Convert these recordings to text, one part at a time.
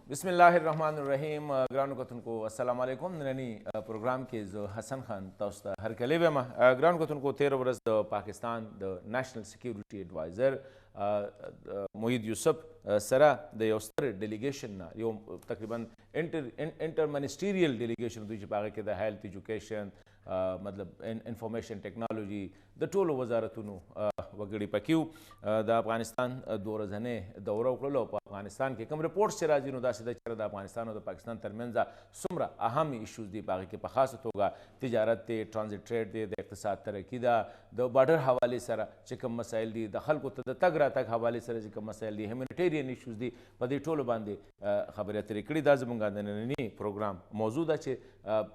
बिस्मिल्लाहिर्रहमानिर्रहीम ग्राउंड कतन को अस्सलाम वालेकुम ननी प्रोग्राम के जो हसन खान तोस्ता हर कले वेमा ग्राउंड कतन को 13 बरस द पाकिस्तान द national security adviser Moeed Yusuf सरा द योस्तर डेलीगेशन ना यो तकरीबन इंटर मिनिस्ट्रियल डेलीगेशन दुई पागे के द हेल्थ एजुकेशन मतलब इंफॉर्मेशन टेक्नोलॉजी द टोलो वजारतुनु वगड़ी पक्यू द अफगानिस्तान दौर जने दौरा उकलो अफगानिस्तान के कम रिपोर्ट्स से राजी नुदा सीधा चर द अफगानिस्तान और पाकिस्तान तरमेंजा सुमरा अहम इशूज़ दी बाकी के पखासत होगा तिजारत दे ट्रांजिट ट्रेड दे इक़्तिसाद तरक्की दा द बॉर्डर हवाले सरा चिकम मसाइल दी दखल को तगरा तक हवाले सरा चिकम मसाइल दी ह्यूमैनिटेरियन इशूज़ दी पदी टोलो बांधे खबर तरीकड़ी दा जमुंगा दने प्रोग्राम मौजूद अच्छे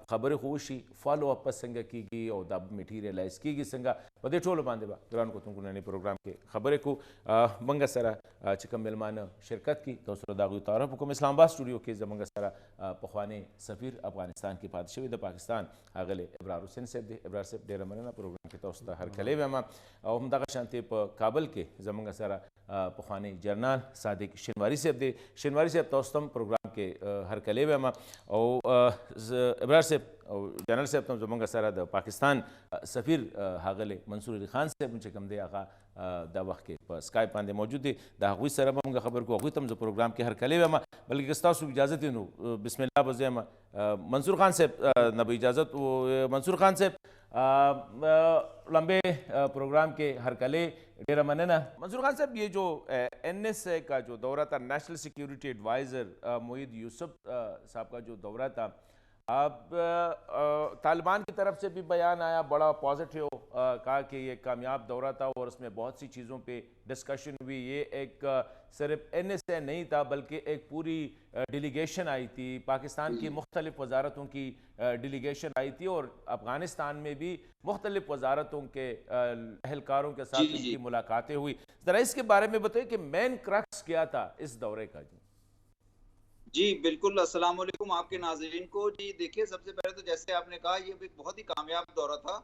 खबर खुशी फॉलो अप संग की और द मटीरियलाइज की संगा पदे टोलो बांधे बा ग्राउंड को तुमको नए प्रोग्राम के खबर को मंगा सरा चिकम मेलमान शिरकत की तो दागु तारफ हुकुम इस्लामाबाद स्टूडियो के जमंगा सरा पखवाने सफ़ीर अफगानिस्तान की पादशाही द पाकिस्तान अगले इब्रार हुसैन साहब दे इब्रार साहब डेरा मरना प्रोग्राम के तोस्ता हर कले में हम दागा शांति काबल के जमंगा सरा पखवाने जर्नल सादिक शिनवारी साहब दे शिनवारी साहब तोस्तम प्रोग्राम के हर कले में और इब्रार साहब जनरल साहब तुम जमंगा सरा द पाकिस्तान सफ़ीर हागले मंसूर अली खान साहब मुझे कम दे आगा द वक्त के स्काइप पांदे मौजूद है दागुई सर मंगा खबर को तम जो प्रोग्राम के हर कले में बल्कि किस्ता इजाज़त नो बिस्मिल्लाह बज़ेम मंसूर खान साहब नबी इजाज़त मंसूर खान साहब लंबे प्रोग्राम के हर कले डेरा मने ना मंसूर खान साहब ये जो NSA का जो दौरा था नेशनल सिक्योरिटी एडवाइज़र मोईद यूसुफ साहब का जो दौरा था अब तालिबान की तरफ से भी बयान आया बड़ा पॉजिटिव कहा कि ये कामयाब दौरा था और उसमें बहुत सी चीज़ों पे डिस्कशन हुई। ये एक सिर्फ NSA नहीं था बल्कि एक पूरी डेलीगेशन आई थी, पाकिस्तान की मुख्तलिफ वजारतों की डेलीगेशन आई थी और अफगानिस्तान में भी मुख्तलिफ वजारतों के एहलकारों के साथ उनकी मुलाकातें हुई। ज़रा इसके बारे में बताइए कि मेन क्रक्स क्या था इस दौरे का। जी बिल्कुल, अस्सलाम वालेकुम आपके नाज़रीन को। जी देखिए, सबसे पहले तो जैसे आपने कहा ये एक बहुत ही कामयाब दौरा था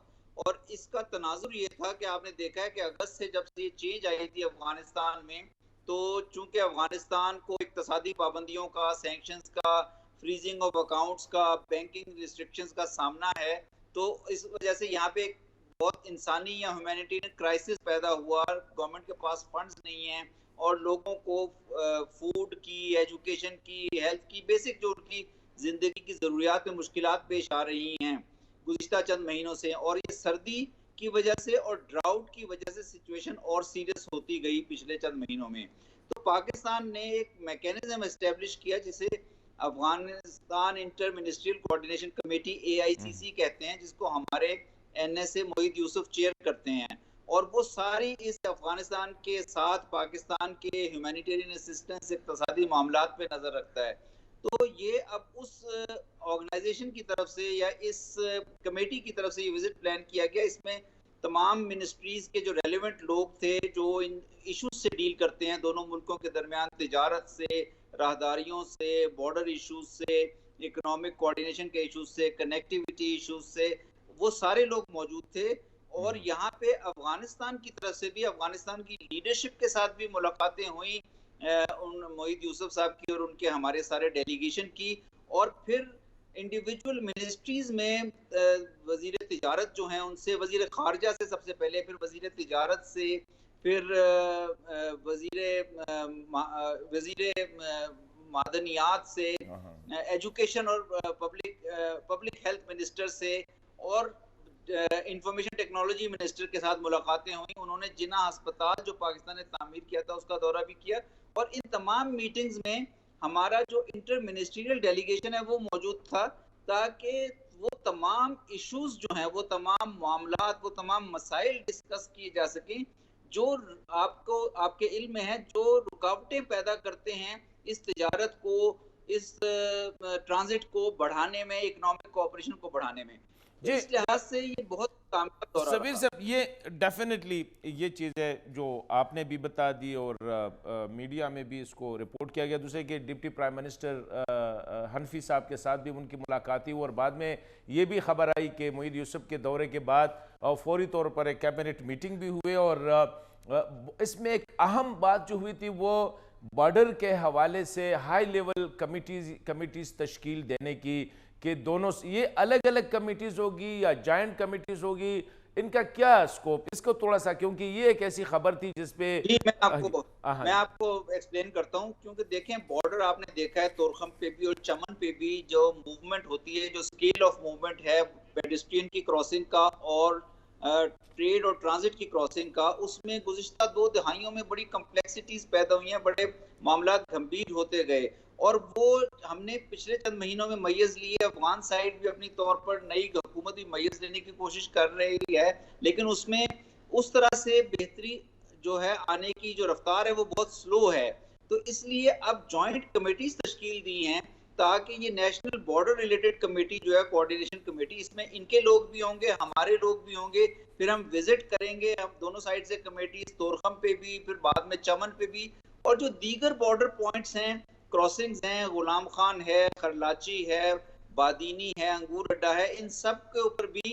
और इसका तनाजुर ये था कि आपने देखा है कि अगस्त से जब से ये चेंज आई थी अफगानिस्तान में, तो चूंकि अफगानिस्तान को इक्तसादी पाबंदियों का, सैंक्शंस का, फ्रीजिंग ऑफ अकाउंट्स का, बैंकिंग रिस्ट्रिक्शंस का सामना है, तो इस वजह से यहाँ पे बहुत इंसानी या ह्यूमैनिटेरियन क्राइसिस पैदा हुआ। गवर्नमेंट के पास फंड्स नहीं है और लोगों को फूड की, एजुकेशन की, हेल्थ की, बेसिक जो उनकी ज़िंदगी की ज़रूरियात में मुश्किलात पेश आ रही हैं गुज़िश्ता चंद महीनों से। और ये सर्दी की वजह से और ड्राउट की वजह से सिचुएशन और सीरियस होती गई पिछले चंद महीनों में। तो पाकिस्तान ने एक मैकेनिज्म एस्टेब्लिश किया जिसे Afghanistan inter ministerial coordination committee AICC कहते हैं, जिसको हमारे NSA मोईद यूसुफ चेयर करते हैं। और वो सारी इस अफगानिस्तान के साथ पाकिस्तान के ह्यूमैनिटेरियन असिस्टेंस, इक़्तिसादी मामलात पे नज़र रखता है। तो ये अब उस ऑर्गेनाइजेशन की तरफ से या इस कमेटी की तरफ से ये विजिट प्लान किया गया। इसमें तमाम मिनिस्ट्रीज के जो रेलिवेंट लोग थे, जो इन इशूज से डील करते हैं दोनों मुल्कों के दरमियान, तिजारत से, राहदारियों से, बॉर्डर इशूज से, इकोनॉमिक कोऑर्डिनेशन के इशूज से, कनेक्टिविटी इशूज से, वो सारे लोग मौजूद थे। और यहाँ पे अफगानिस्तान की तरफ से भी, अफगानिस्तान की लीडरशिप के साथ भी मुलाकातें हुई उन मोईद यूसुफ साहब की और उनके हमारे सारे डेलीगेशन की। और फिर इंडिविजुअल मिनिस्ट्रीज में वजीर तिजारत जो हैं उनसे, वजीर खारजा से सबसे पहले, फिर वजीर तिजारत से, फिर वजीर मादनियात से, एजुकेशन और पब्लिक हेल्थ मिनिस्टर से और इंफॉर्मेशन टेक्नोलॉजी मिनिस्टर के साथ मुलाकातें हुई। उन्होंने जिना अस्पताल जो पाकिस्तान ने तामीर किया था उसका दौरा भी किया। और इन तमाम मीटिंग्स में हमारा जो इंटर मिनिस्ट्रियल डेलीगेशन है वो मौजूद था, ताकि वो तमाम इश्यूज जो हैं, वो तमाम मामलात, वो तमाम मसाइल डिस्कस किए जा सकें जो आपको, आपके इल्म में है, जो रुकावटें पैदा करते हैं इस तिजारत को, इस ट्रांजिट को बढ़ाने में, इकोनॉमिक कोऑपरेशन को बढ़ाने में। तो इस लिहाज से ये बहुत कामयाब दौरा सबीर साहब, ये डेफिनेटली ये चीज़ है जो आपने भी बता दी और मीडिया में भी इसको रिपोर्ट किया गया। दूसरे कि डिप्टी प्राइम मिनिस्टर हनफी साहब के साथ भी उनकी मुलाकात हुई और बाद में ये भी खबर आई कि मोईद यूसुफ के दौरे के बाद फौरी तौर पर एक कैबिनेट मीटिंग भी हुई और इसमें एक अहम बात जो हुई थी वो बॉर्डर के हवाले से हाई लेवल कमिटीज तश्कील देने की, कि दोनों ये अलग अलग कमिटीज होगी या जॉइंट कमिटीज होगी, इनका क्या स्कोप, इसको थोड़ा सा, क्योंकि ये एक ऐसी खबर थी जिसपे जी हाँ मैं जी। आपको एक्सप्लेन करता हूँ, क्योंकि देखें बॉर्डर आपने देखा है तोरखम पे भी और चमन पे भी जो मूवमेंट होती है, जो स्केल ऑफ मूवमेंट है पेडेस्ट्रियन की क्रॉसिंग का और ट्रेड और ट्रांजिट की क्रॉसिंग का, उसमें गुज़िश्ता 2 दहाइयों में बड़ी कम्प्लेक्सिटीज पैदा हुई हैं, बड़े मामला गंभीर होते गए और वो हमने पिछले चंद महीनों में मैयज ली है। अफगान साइड भी अपनी तौर पर नई हुकूमत भी मैयज लेने की कोशिश कर रही है, लेकिन उसमें उस तरह से बेहतरी जो है आने की जो रफ्तार है वो बहुत स्लो है। तो इसलिए अब जॉइंट कमेटीज तश्कील दी हैं ताकि ये नेशनल बॉर्डर रिलेटेड कमेटी जो है कोऑर्डिनेशन कमेटी, इसमें इनके लोग भी होंगे, हमारे लोग भी होंगे, फिर हम विजिट करेंगे, हम दोनों साइड से कमेटीज तोरखम पे भी, फिर बाद में चमन पे भी, और जो दीगर बॉर्डर पॉइंट्स हैं, क्रॉसिंग्स हैं, गुलाम खान है, खरलाची है, बादीनी है, अंगूर अड्डा है, इन सब के ऊपर भी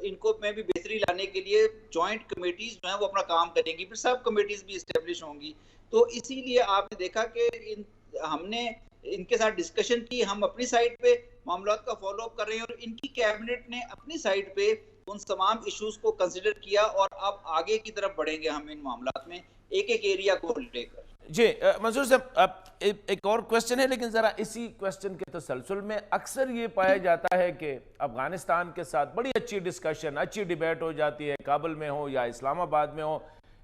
इनको में भी बेहतरी लाने के लिए जॉइंट कमेटीज जो है वो अपना काम करेंगी, फिर सब कमेटीज भी इस्टेब्लिश होंगी। तो इसीलिए आपने देखा कि हमने इनके साथ डिस्कशन की, हम अपनी साइड पे मामला का फॉलो अप कर रहे हैं और इनकी कैबिनेट ने अपनी साइड पे उन तमाम इश्यूज को कंसिडर किया और अब आगे की तरफ बढ़ेंगे हम इन मामला में एक एक एरिया को लेकर। जी मंसूर साहब, अब एक और क्वेश्चन है, लेकिन ज़रा इसी क्वेश्चन के तसलसल में अक्सर ये पाया जाता है कि अफ़गानिस्तान के साथ बड़ी अच्छी डिस्कशन, अच्छी डिबेट हो जाती है, काबुल में हो या इस्लामाबाद में हो,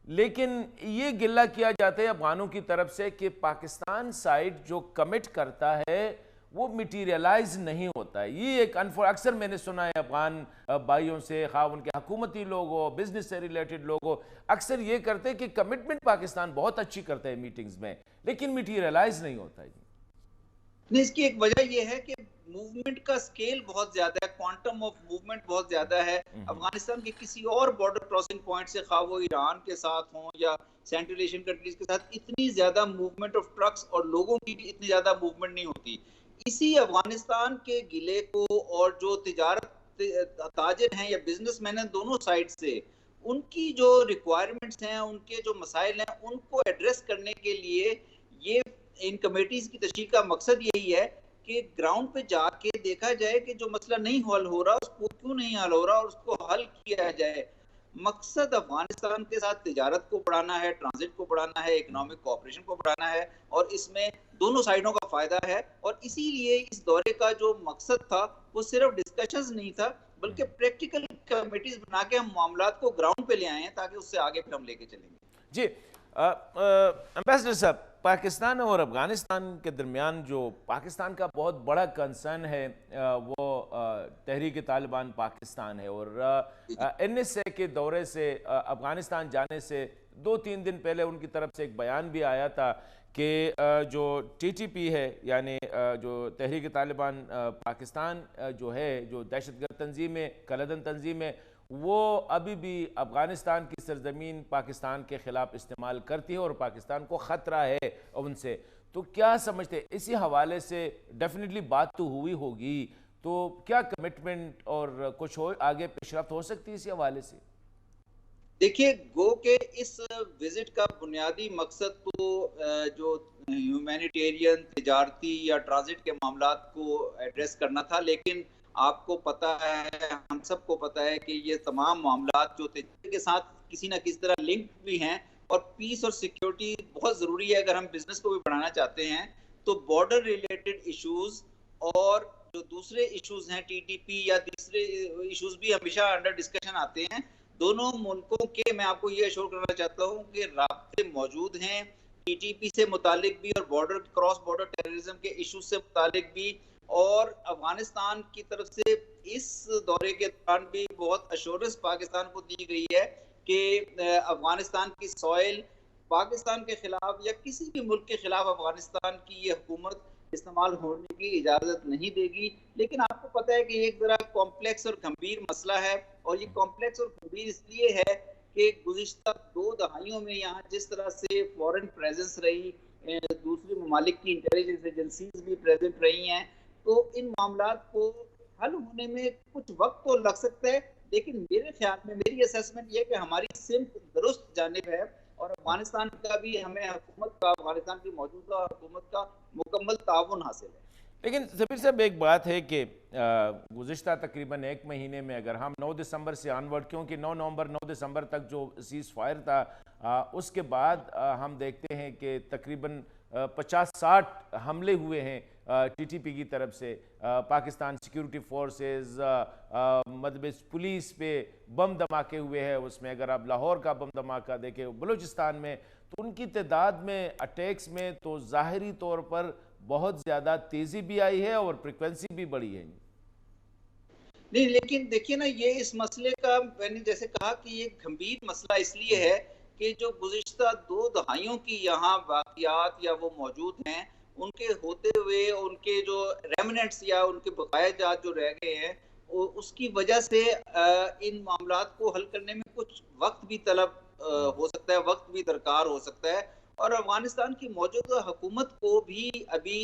लेकिन ये गिल्ला किया जाता है अफ़गानों की तरफ से कि पाकिस्तान साइड जो कमिट करता है वो मटीरियलाइज नहीं होता है। ये एक अक्सर मैंने सुना है अफगान भाइयों से, खा उनके हुकूमती लोग हो, बिजनेस से रिलेटेड लोग हो, अक्सर ये करते हैं कि कमिटमेंट पाकिस्तान बहुत अच्छी करता है मीटिंग्स में, लेकिन मटीरियलाइज नहीं होता है। नहीं, इसकी एक वजह यह है कि मूवमेंट का स्केल बहुत ज्यादा है, क्वांटम ऑफ मूवमेंट बहुत ज्यादा है। अफगानिस्तान के किसी और बॉर्डर क्रॉसिंग पॉइंट से, खा वो ईरान के साथ हो या सेंट्रल एशियन कंट्रीज के साथ, इतनी ज्यादा मूवमेंट ऑफ ट्रक्स और लोगों की भी इतनी ज्यादा मूवमेंट नहीं होती। इसी अफगानिस्तान के गिले को और जो तिजारत ताजिर हैं या बिजनेसमैन हैं दोनों साइड से, उनकी जो रिक्वायरमेंट्स हैं, उनके जो मसाइल हैं, उनको एड्रेस करने के लिए ये इन कमेटीज की तश्कील का मकसद यही है कि ग्राउंड पे जाके देखा जाए कि जो मसला नहीं हल हो रहा उसको क्यों नहीं हल हो रहा और उसको हल किया जाए। मकसद अफगानिस्तान के साथ तिजारत को बढ़ाना है, ट्रांजिट को बढ़ाना है, इकोनॉमिक कोऑपरेशन को बढ़ाना है और इसमें दोनों साइडों का फायदा है। और इसीलिए इस दौरे का जो मकसद था वो सिर्फ डिस्कशंस नहीं था, बल्कि प्रैक्टिकल कमेटीज बना के हम मामलात को ग्राउंड पे ले आए हैं ताकि उससे आगे फिर हम लेके चलेंगे। जी एम्बेसडर साहब, पाकिस्तान और अफ़गानिस्तान के दरमियान जो पाकिस्तान का बहुत बड़ा कंसर्न है वो तहरीक तालिबान पाकिस्तान है, और NSA के दौरे से अफ़गानिस्तान जाने से 2-3 दिन पहले उनकी तरफ से एक बयान भी आया था कि जो TTP है, यानी जो तहरीक तालिबान पाकिस्तान जो है, जो दहशतगर्द तंजीम है, कलदन तंजीम है, वो अभी भी अफ़गानिस्तान की सरजमीन पाकिस्तान के ख़िलाफ़ इस्तेमाल करती है और पाकिस्तान को ख़तरा है उनसे। तो क्या समझते हैं, इसी हवाले से डेफिनेटली बात तो हुई होगी, तो क्या कमिटमेंट और कुछ हो आगे पेशरफ्त हो सकती है इसी हवाले से? देखिए, गो के इस विजिट का बुनियादी मकसद तो जो ह्यूमैनिटेरियन, तिजारती या ट्रांजिट के मामलात को एड्रेस करना था, लेकिन आपको पता है, हम सबको पता है कि ये तमाम मामलात जो तिजारत के साथ किसी न किसी तरह लिंक भी हैं और पीस और सिक्योरिटी बहुत ज़रूरी है अगर हम बिजनेस को भी बढ़ाना चाहते हैं। तो बॉर्डर रिलेटेड इश्यूज और जो दूसरे इश्यूज हैं TTP या दूसरे इश्यूज भी हमेशा अंडर डिस्कशन आते हैं। दोनों मुल्कों के, मैं आपको ये अश्योर करना चाहता हूँ कि राब्ते मौजूद हैं TTP से मुतालिक भी और बॉर्डर क्रॉस बॉर्डर टेररिज्म के इशू से मुतालिक भी, और अफगानिस्तान की तरफ से इस दौरे के दौरान भी बहुत अश्योरेंस पाकिस्तान को दी गई है कि अफगानिस्तान की सॉइल पाकिस्तान के खिलाफ या किसी भी मुल्क के खिलाफ अफगानिस्तान की ये हुकूमत इस्तेमाल होने की इजाजत नहीं देगी। लेकिन आपको पता है कि एक जरा कॉम्प्लेक्स और गंभीर मसला है, और ये कॉम्प्लेक्स और गंभीर इसलिए है कि गुज़िश्ता 2 दहाइयों में यहाँ जिस तरह से फॉरेन प्रेजेंस रही, दूसरे ममालिक की इंटेलिजेंस एजेंसीज भी प्रेजेंट रही हैं, तो इन मामलात को हल होने में कुछ वक्त तो लग सकता है, लेकिन मेरे ख्याल में, मेरी असेसमेंट ये है कि हमारी सिम्त दुरुस्त जानिब है और अफगानिस्तान का भी हमें हुकूमत का, अफगानिस्तान की मौजूदा हुकूमत का मुकम्मल ताउन हासिल है। लेकिन ज़फ़ीर साहब एक बात है कि गुज़िश्ता तकरीबन एक महीने में अगर हम 9 दिसंबर से ऑनवर्ड, क्योंकि 9 नवंबर 9 दिसंबर तक जो सीज़ फायर था, उसके बाद हम देखते हैं कि तकरीबन 50-60 हमले हुए हैं टीटीपी की तरफ से, पाकिस्तान सिक्योरिटी फोर्सेस, मतलब पुलिस पे बम धमाके हुए हैं। उसमें अगर आप लाहौर का बम धमाका देखें, बलूचिस्तान में, तो उनकी तादाद में अटैक्स में तो ज़ाहिरी तौर पर बहुत ज़्यादा तेज़ी भी आई है और फ्रिक्वेंसी भी बढ़ी है। नहीं, लेकिन देखिए ना, ये इस मसले का मैंने जैसे कहा कि ये गंभीर मसला इसलिए है कि जो गुज़िश्ता 2 दहाइयों की यहाँ वाक़ियात या वो मौजूद हैं, उनके होते हुए उनके जो रेमिनेंट्स या उनके बकाया-जात जो रह गए हैं, उसकी वजह से इन मामलात को हल करने में कुछ वक़्त भी तलब हो सकता है, वक़्त भी दरकार हो सकता है। और अफ़गानिस्तान की मौजूदा हुकूमत को भी अभी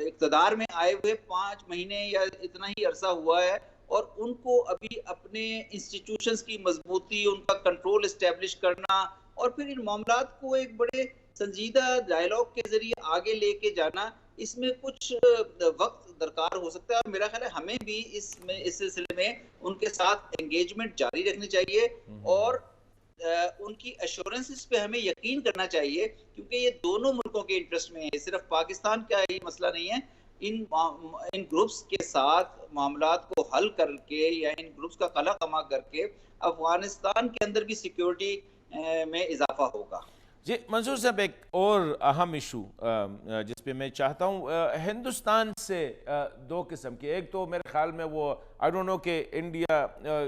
इक़्तिदार में आए हुए 5 महीने या इतना ही अरसा हुआ है, और उनको अभी अपने इंस्टीट्यूशंस की मजबूती, उनका कंट्रोल एस्टेब्लिश करना और फिर इन मामलात को एक बड़े संजीदा डायलॉग के ज़रिए आगे लेके जाना, इसमें कुछ वक़्त दरकार हो सकता है। और मेरा ख़्याल है हमें भी इस सिलसिले में उनके साथ एंगेजमेंट जारी रखनी चाहिए और उनकी एश्योरेंसेस पे हमें यकीन करना चाहिए, क्योंकि ये दोनों मुल्कों के इंटरेस्ट में है। सिर्फ पाकिस्तान का ही मसला नहीं है। इन ग्रुप्स के साथ मामलात को हल करके या इन ग्रुप्स का कला कमा करके अफगानिस्तान के अंदर भी सिक्योरिटी में इजाफा होगा। जी मंसूर साहब, एक और अहम इशू जिस पे मैं चाहता हूँ, हिंदुस्तान से दो किस्म के, एक तो मेरे ख्याल में वो आई डोंट नो कि इंडिया,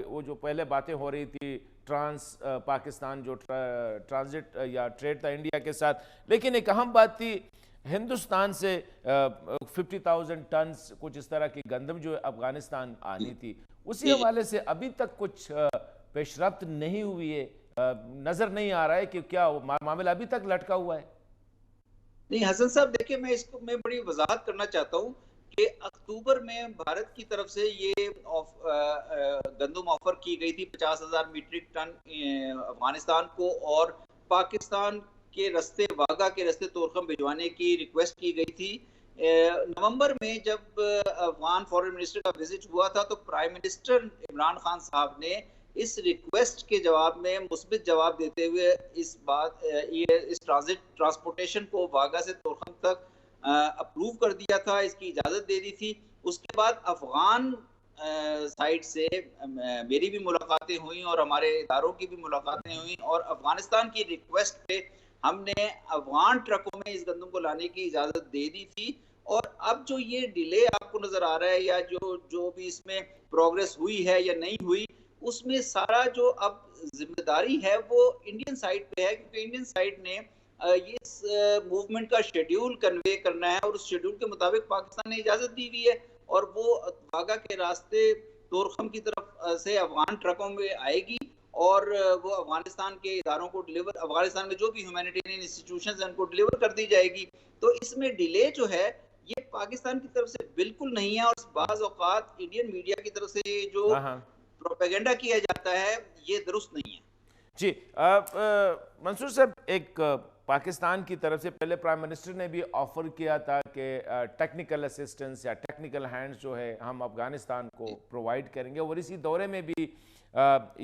वो जो पहले बातें हो रही थी पाकिस्तान जो ट्रांजिट या ट्रेड था इंडिया के साथ, लेकिन एक अहम बात थी हिंदुस्तान से 50,000 टन कुछ इस तरह की गंदम जो अफगानिस्तान आनी थी, उसी हवाले से अभी तक कुछ पेशरफ्त नहीं हुई है, नजर नहीं आ रहा है कि क्या मामला अभी तक लटका हुआ है। नहीं हसन साहब, देखिए मैं बड़ी वजाहत करना चाहता हूँ कि अक्टूबर में भारत की तरफ से ये गंदम ऑफर की गई थी 50,000 मीट्रिक टन अफगानिस्तान को, और पाकिस्तान के रास्ते, वागा के रास्ते तोरखम भिजवाने की रिक्वेस्ट की गई थी। नवंबर में जब अफगान फॉरेन मिनिस्टर का विजिट हुआ था, तो प्राइम मिनिस्टर इमरान खान साहब ने इस रिक्वेस्ट के जवाब में मुस्बित जवाब देते हुए इस ट्रांसपोर्टेशन को वागा से तोरखम तक अप्रूव कर दिया था, इसकी इजाज़त दे दी थी। उसके बाद अफगान साइड से मेरी भी मुलाकातें हुई और हमारे इदारों की भी मुलाकातें हुई, और अफगानिस्तान की रिक्वेस्ट पे हमने अफगान ट्रकों में इस गंदम को लाने की इजाज़त दे दी थी। और अब जो ये डिले आपको नज़र आ रहा है या जो भी इसमें प्रोग्रेस हुई है या नहीं हुई, उसमें सारा जो अब जिम्मेदारी है वो इंडियन साइड पे है, क्योंकि इंडियन साइड ने ये मूवमेंट का शेड्यूल कन्वे करना है और उस शेड्यूल के मुताबिक पाकिस्तान ने इजाज़त दी हुई है, और वो वागा के रास्ते तोरखम की तरफ से अफगान ट्रकों में आएगी और वो अफगानिस्तान के इदारों को डिलीवर, अफगानिस्तान में जो भी ह्यूमैनिटेरियन इंस्टीट्यूशंस हैं उनको डिलीवर कर दी जाएगी। तो इसमें डिले जो है ये पाकिस्तान की तरफ से बिल्कुल नहीं है, और बाज़ औक़ात इंडियन मीडिया की तरफ से जो प्रोपेगेंडा किया जाता है ये दुरुस्त नहीं है। जी मंसूर साहब, एक पाकिस्तान की तरफ से पहले प्राइम मिनिस्टर ने भी ऑफर किया था कि टेक्निकल असिस्टेंस या टेक्निकल हैंड्स जो है हम अफगानिस्तान को प्रोवाइड करेंगे, और इसी दौरे में भी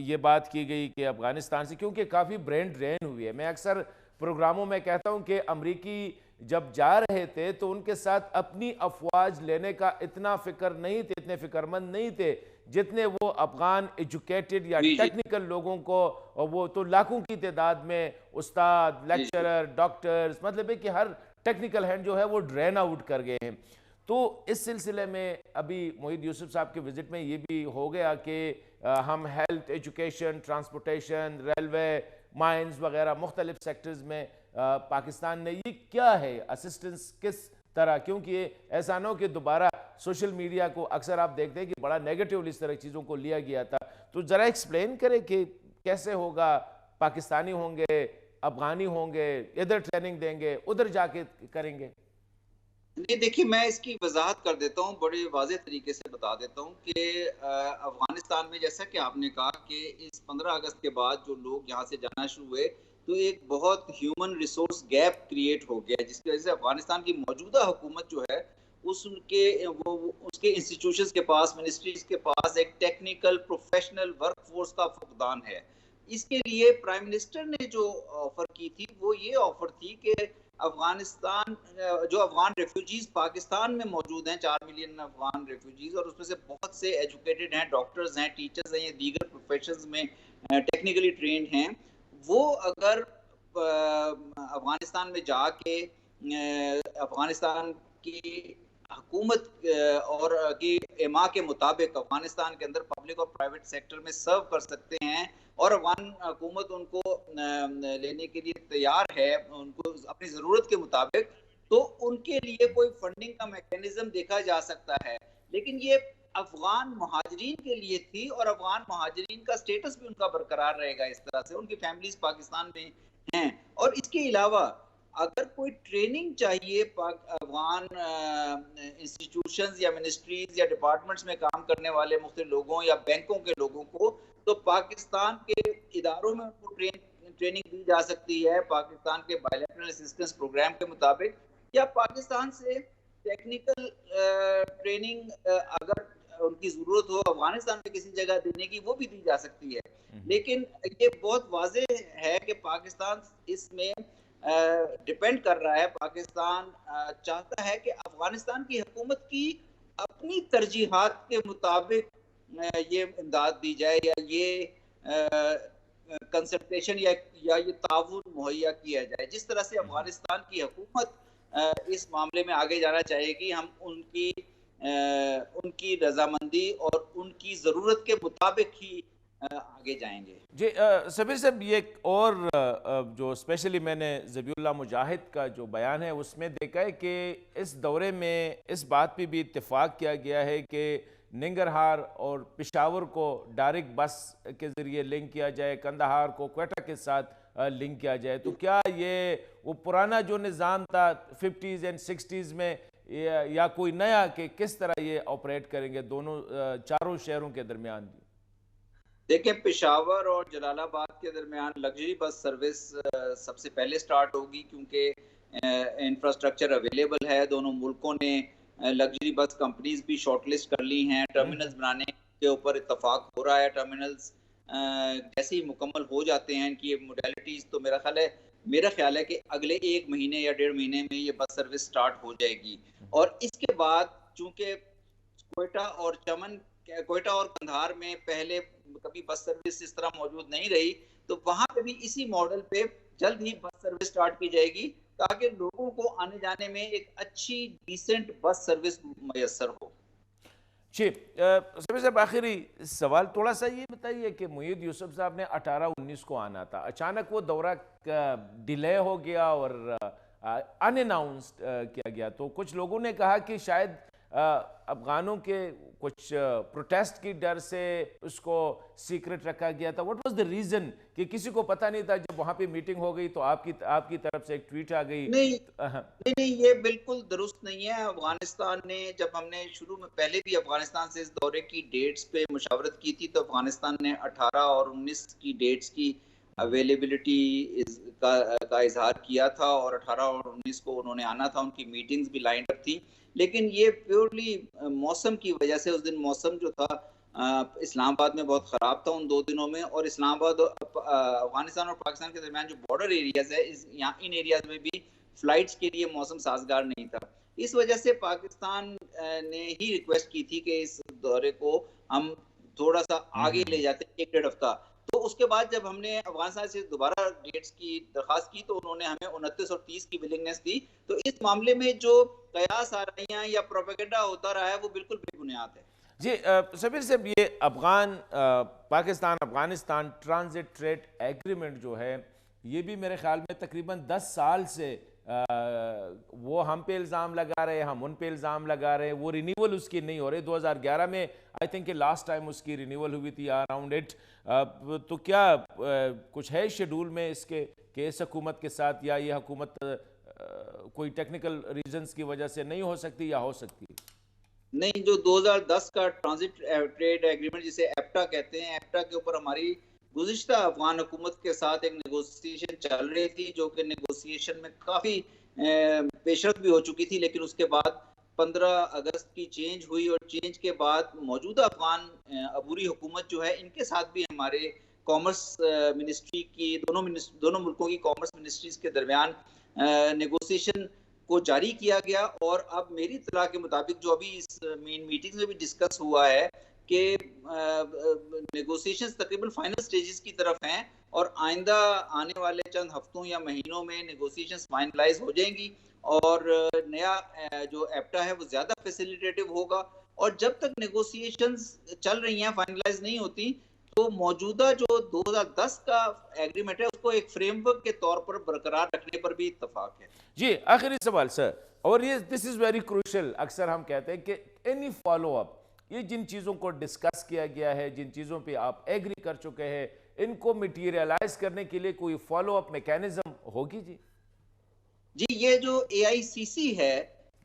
ये बात की गई कि अफगानिस्तान से, क्योंकि काफ़ी ब्रेन ड्रेन हुई है। मैं अक्सर प्रोग्रामों में कहता हूं कि अमरीकी जब जा रहे थे तो उनके साथ अपनी अफवाज लेने का इतना फिक्र नहीं थे, इतने फिक्रमंद नहीं थे जितने वो अफगान एजुकेटेड या टेक्निकल लोगों को, और वो तो लाखों की तादाद में उस्ताद, लेक्चरर, डॉक्टर्स, मतलब है कि हर टेक्निकल हैंड जो है वो ड्रेन आउट कर गए हैं। तो इस सिलसिले में अभी मोहित यूसुफ साहब के विजिट में ये भी हो गया कि हम health, education, transportation, railway, mines वगैरह मुख्तलिफ सेक्टर्स में पाकिस्तान ने ये क्या है असिस्टेंस किस तरह, क्योंकि ऐसा ना हो कि दोबारा सोशल मीडिया को अक्सर आप देखते हैं कि बड़ा नेगेटिव इस तरह की चीज़ों को लिया गया था, तो ज़रा एक्सप्लेन करें कि कैसे होगा, पाकिस्तानी होंगे, अफगानी होंगे, इधर ट्रेनिंग देंगे, उधर जाके करेंगे। नहीं, देखिए मैं इसकी वजाहत कर देता हूँ, बड़े वाज़ेह तरीके से बता देता हूँ कि अफगानिस्तान में जैसा कि आपने कहा कि इस 15 अगस्त के बाद जो लोग यहाँ से जाना शुरू हुए, तो एक बहुत ह्यूमन रिसोर्स गैप क्रिएट हो गया, जिसकी वजह से अफगानिस्तान की मौजूदा हुकूमत जो है उसके इंस्टीट्यूशंस के पास, मिनिस्ट्रीज के पास एक टेक्निकल प्रोफेशनल वर्क फोर्स का फुकदान है। इसके लिए प्राइम मिनिस्टर ने जो ऑफर की थी वो ये ऑफर थी कि अफगानिस्तान जो अफगान रेफ्यूजीज पाकिस्तान में मौजूद हैं, 4 मिलियन अफगान रेफ्यूजीज, और उसमें से बहुत से एजुकेटेड हैं, डॉक्टर्स हैं, टीचर्स हैं, ये दीगर प्रोफेशंस में टेक्निकली ट्रेंड हैं, वो अगर अफगानिस्तान में जाके अफगानिस्तान की हुकूमत और की एमा के मुताबिक अफगानिस्तान के अंदर पब्लिक और प्राइवेट सेक्टर में सर्व कर सकते हैं, और अफगान हुकूमत उनको लेने के लिए तैयार है, उनको अपनी ज़रूरत के मुताबिक, तो उनके लिए कोई फंडिंग का मैकेनिज्म देखा जा सकता है। लेकिन ये अफगान महाजरीन के लिए थी, और अफगान महाजरीन का स्टेटस भी उनका बरकरार रहेगा इस तरह से, उनकी फैमिलीज पाकिस्तान में हैं। और इसके अलावा अगर कोई ट्रेनिंग चाहिए अफगान इंस्टीट्यूशंस या मिनिस्ट्रीज या डिपार्टमेंट्स में काम करने वाले मुख्तलिफ लोगों या बैंकों के लोगों को, तो पाकिस्तान के इदारों में उनको ट्रेनिंग दी जा सकती है पाकिस्तान के बायलैटरल असिस्टेंस प्रोग्राम के मुताबिक, या पाकिस्तान से टेक्निकल ट्रेनिंग अगर उनकी जरूरत हो अफगानिस्तान में किसी जगह देने की, वो भी दी जा सकती है। लेकिन ये बहुत वाज़ेह है कि पाकिस्तान इसमें डिपेंड कर रहा है। पाकिस्तान चाहता है कि अफगानिस्तान की हुकूमत की अपनी तरजीहात के मुताबिक ये इमदाद दी जाए, या ये कंसल्टेशन या ये ताउन मुहैया किया जाए। जिस तरह से अफगानिस्तान की हुकूमत इस मामले में आगे जाना चाहेगी, हम उनकी रजामंदी और उनकी ज़रूरत के मुताबिक ही आगे जाएंगे। जी सबीर साहब, ये एक और जो स्पेशली मैंने ज़बीउल्लाह मुजाहिद का जो बयान है उसमें देखा है कि इस दौरे में इस बात पे भी इत्तेफाक किया गया है कि निंगरहार और पेशावर को डायरेक्ट बस के ज़रिए लिंक किया जाए, कंदहार को क्वेटा के साथ लिंक किया जाए। तो क्या ये वो पुराना जो निज़ाम था 50s एंड 60s में, या कोई नया, कि किस तरह ये ऑपरेट करेंगे दोनों चारों शहरों के दरमियान? देखिए, पेशावर और जलालाबाद के दरमियान लग्जरी बस सर्विस सबसे पहले स्टार्ट होगी, क्योंकि इंफ्रास्ट्रक्चर अवेलेबल है। दोनों मुल्कों ने लग्जरी बस कंपनीज भी शॉर्टलिस्ट कर ली हैं, टर्मिनल्स बनाने के ऊपर इत्तफाक हो रहा है। टर्मिनल्स जैसे ही मुकम्मल हो जाते हैं इनकी मोडेलिटीज़, तो मेरा ख्याल है कि अगले 1 महीने या 1.5 महीने में ये बस सर्विस स्टार्ट हो जाएगी। और इसके बाद चूँकि कोयटा और कंधार में पहले कभी बस सर्विस इस तरह मौजूद नहीं रही, तो वहां पे भी इसी मॉडल पे जल्द ही बस सर्विस स्टार्ट की जाएगी, ताकि लोगों को आने जाने में एक अच्छी डिसेंट बस सर्विस मुयस्सर हो। जी सबीर साहब, आखिरी सवाल थोड़ा सा ये बताइए कि मुईद यूसुफ साहब ने 18-19 को आना था, अचानक वो दौरा डिले हो गया और अनअनाउंस्ड किया गया। तो कुछ लोगों ने कहा कि शायद अफगानों के कुछ प्रोटेस्ट की डर से उसको सीक्रेट रखा गया था। व्हाट वाज द रीजन कि किसी को पता नहीं था? जब वहां पे मीटिंग हो गई तो आपकी तरफ से एक ट्वीट आ गई। नहीं, ये बिल्कुल दुरुस्त नहीं है। अफगानिस्तान ने, जब हमने शुरू में पहले भी अफगानिस्तान से इस दौरे की डेट्स पे मुशावरत की थी, तो अफगानिस्तान ने 18 और 19 की डेट्स की अवेलेबिलिटी का इजहार किया था, और 18 और 19 को उन्होंने आना था। उनकी मीटिंग्स भी लाइन अप थी, लेकिन ये प्योरली मौसम की वजह से, उस दिन मौसम जो था इस्लामाबाद में बहुत ख़राब था उन 2 दिनों में, और इस्लामाबाद अफगानिस्तान और पाकिस्तान के दरमियान जो बॉर्डर एरियाज़ है, इन एरियाज़ में भी फ़्लाइट्स के लिए मौसम साजगार नहीं था। इस वजह से पाकिस्तान ने ही रिक्वेस्ट की थी कि इस दौरे को हम थोड़ा सा आगे ले जाते हैं, 1-1.5 हफ्ता। तो उसके बाद जब हमने अफगानिस्तान से दोबारा डेट्स की दरख्वास्त की, तो उन्होंने हमें 29 और 30 की विलिंगनेस दी। तो इस मामले में जो कयास आ रही हैं या प्रोपेगेंडा होता रहा है, वो बिल्कुल बेबुनियाद है। जी सबीर साहब, ये पाकिस्तान अफगानिस्तान ट्रांजिट ट्रेड एग्रीमेंट जो है, ये भी मेरे ख्याल में तकरीबन 10 साल से वो हम पे इल्ज़ाम लगा रहे हैं, हम उन पे इल्ज़ाम लगा रहे हैं, वो रिन्यूअल उसकी नहीं हो रही। 2011 में आई थिंक लास्ट टाइम उसकी रिन्यूअल हुई थी अराउंड इट। तो क्या कुछ है शेड्यूल में इसके कि इस हुकूमत के साथ, या ये हुकूमत कोई टेक्निकल रीजंस की वजह से नहीं हो सकती या हो सकती? नहीं, जो 2010 का ट्रांजिट ट्रेड एग्रीमेंट जिसे एप्टा कहते हैं, एप्टा के ऊपर हमारी गुज़िश्ता अफ़गान हुकूमत के साथ एक नेगोशिएशन चल रही थी, जो कि नेगोशिएशन में काफ़ी पेशरफ भी हो चुकी थी, लेकिन उसके बाद 15 अगस्त की चेंज हुई और चेंज के बाद मौजूदा अफ़गान अबूरी हुकूमत जो है, इनके साथ भी हमारे कॉमर्स मिनिस्ट्री की दोनों मुल्कों की कॉमर्स मिनिस्ट्रीज़ के दरमियान नेगोशिएशन को जारी किया गया। और अब मेरी इत्तला के मुताबिक जो अभी इस मेन मीटिंग में भी डिस्कस हुआ है कि नेगोशिएशंस तकरीबन फाइनल स्टेजेस की तरफ हैं और आइंदा आने वाले चंद हफ्तों या महीनों में नेगोशिएशंस फाइनलाइज हो जाएंगी और नया जो एप्टा है वो ज़्यादा फैसिलिटेटिव होगा। और जब तक नेगोशिएशंस चल रही हैं, फाइनलाइज नहीं होती, तो मौजूदा जो 2010 का एग्रीमेंट है उसको एक फ्रेमवर्क के तौर पर बरकरार रखने पर भी इत्तफाक है। जी, आखिरी सवाल सर, और ये दिस इज़ वेरी क्रूशल। अक्सर हम कहते हैं कि एनी फॉलो अप, ये जिन चीज़ों को डिस्कस किया गया है, जिन चीज़ों पे आप एग्री कर चुके हैं, इनको मटीरियलाइज करने के लिए कोई फॉलो अप मैकेनिज्म होगी जी? जी, ये जो एआईसीसी है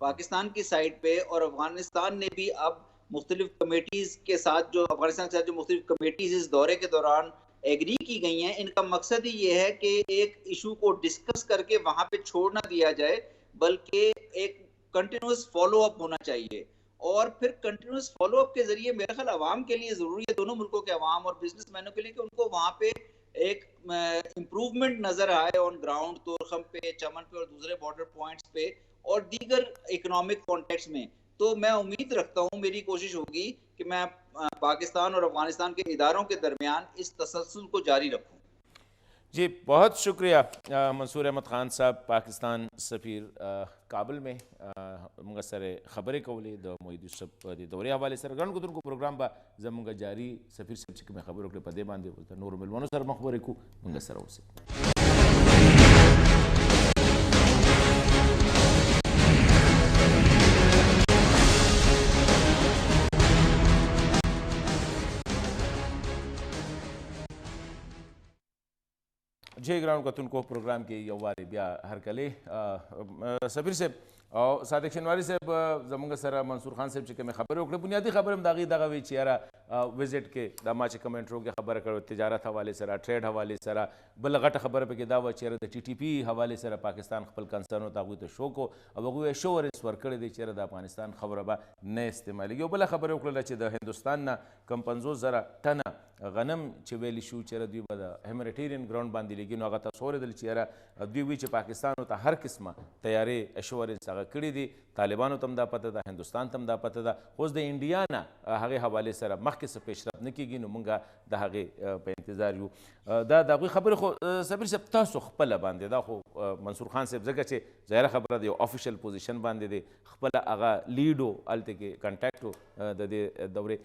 पाकिस्तान की साइड पे, और अफगानिस्तान ने भी अब मुख्तलिफ कमेटीज के साथ जो अफगानिस्तान के साथ जो मुख्तलिफ कमेटीज इस दौरे के दौरान एग्री की गई हैं, इनका मकसद ही ये है कि एक इशू को डिस्कस करके वहां पे छोड़ ना दिया जाए, बल्कि एक कंटिन्यूस फॉलो अप होना चाहिए। और फिर कंटिन्यूस फॉलो अप के जरिए मेरा ख्याल अवाम के लिए जरूरी है, दोनों मुल्कों के अवाम और बिजनेसमैनों के लिए, कि उनको वहां पे एक इम्प्रूवमेंट नजर आए ऑन ग्राउंड, तोरखम पे, चमन पे और दूसरे बॉर्डर पॉइंट्स पे और दीगर इकोनॉमिक कॉन्टेक्स्ट में। तो मैं उम्मीद रखता हूँ, मेरी कोशिश होगी कि मैं पाकिस्तान और अफगानिस्तान के इदारों के दरमियान इस तसलसल को जारी रखूँ। जी, बहुत शुक्रिया मंसूर अहमद ख़ान साहब, पाकिस्तान सफ़ीर काबुल में मुंगसर ख़बर कौली द मोईद यूसुफ द दौरे हवाले सर गण को प्रोग्राम बा जमुंगा जारी सफ़ीर साहब चिक में ख़बरों के पदे बांधे नूर मिलवानो सर मखबर को मुंगसर से। जे ग्राउंड कतुन को प्रोग्राम के यवारी ब्या हर कले सबीर से और सादिक शनवारी से जमुंगा सरा मंसूर खान साहब चिके में खबर ओकड़े बुनियादी खबर हम दागी दागा वी चियारा विजिट के दामा चे कमेंट रो के खबर करो तिजारत हवाले सरा ट्रेड हवाले सरा बलगट खबर पे के दावा चियारा द टीटीपी हवाले सरा पाकिस्तान खपल कंसर्न तागु तो शो को अब वो शो और इस वर्कड़े दे चियारा द अफगानिस्तान खबर बा न इस्तेमाल यो बला खबर ओकड़े चे द हिंदुस्तान ना कम 50 जरा टना गनम चे वेली शू चेरा द्वी बदा हेमरेटेरियन ग्राउंड बांधी लेकिन अगर तस्वर दल चेरा द्वी चे पाकिस्तान होता हर किस्म तैयारी एश्वर सगा कड़ी दी तालिबान तम दा पता था हिंदुस्तान तम दा पता था होस द इंडिया ना हगे हवाले सर मख के पेशरफ नकीगी नुमंगा द हगे पे इंतजार यू दा कोई खबर खो सबीर से तासो खपला बांधे दा खो मंसूर खान साहब जगह चे ज़ाहिर खबर दे ऑफिशियल पोजीशन बांधे दे खपला आगा लीडो अलते के कांटेक्टो द दौरे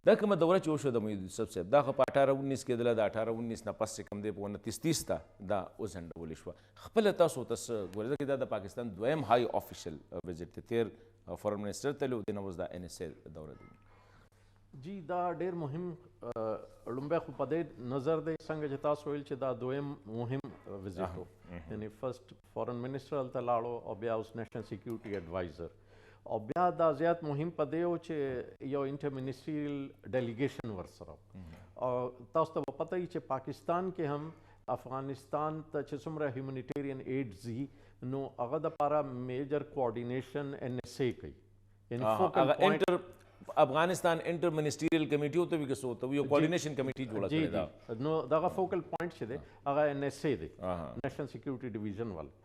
दा कम दौरा चोशो द मोईद यूसुफ साहब दा खप 18-19 के दला दा 18-19 ना पस से कम दे पोन 30 ता दा ओजन बोलिशवा खपल तासो तस गोरदा के दा पाकिस्तान द्वयम हाई ऑफिशियल विजिट तेर फॉरेन मिनिस्टर तलो दिन वज दा एनएसए दौरा दी जी दा डेर मुहिम लुम्बे खु पदे नजर दे संग जता सोइल चे दा दोयम मुहिम विजिट हो यानी फर्स्ट फॉरेन मिनिस्टर अल तलाड़ो और बिया उस नेशनल सिक्योरिटी एडवाइजर और ब्या दा ज़्यादा मुहिम पदे हो चे यो इंटर मिनिस्ट्रियल डेलीगेशन वर्सरा और तास तो पता ही चे पाकिस्तान के हम अफगानिस्तान चे सुमरा ह्यूमनिटेरियन एड जी नो अगद पारा मेजर कोऑर्डिनेशन एनएसए कई यानी focal point Afghanistan inter ministerial committee होते भी कसो तो यो कोऑर्डिनेशन कमेटी जोड़ा जी करेदा नो दगा फोकल पॉइंट छे दे अगा एनएसए दे नेशनल सिक्योरिटी डिवीजन वाल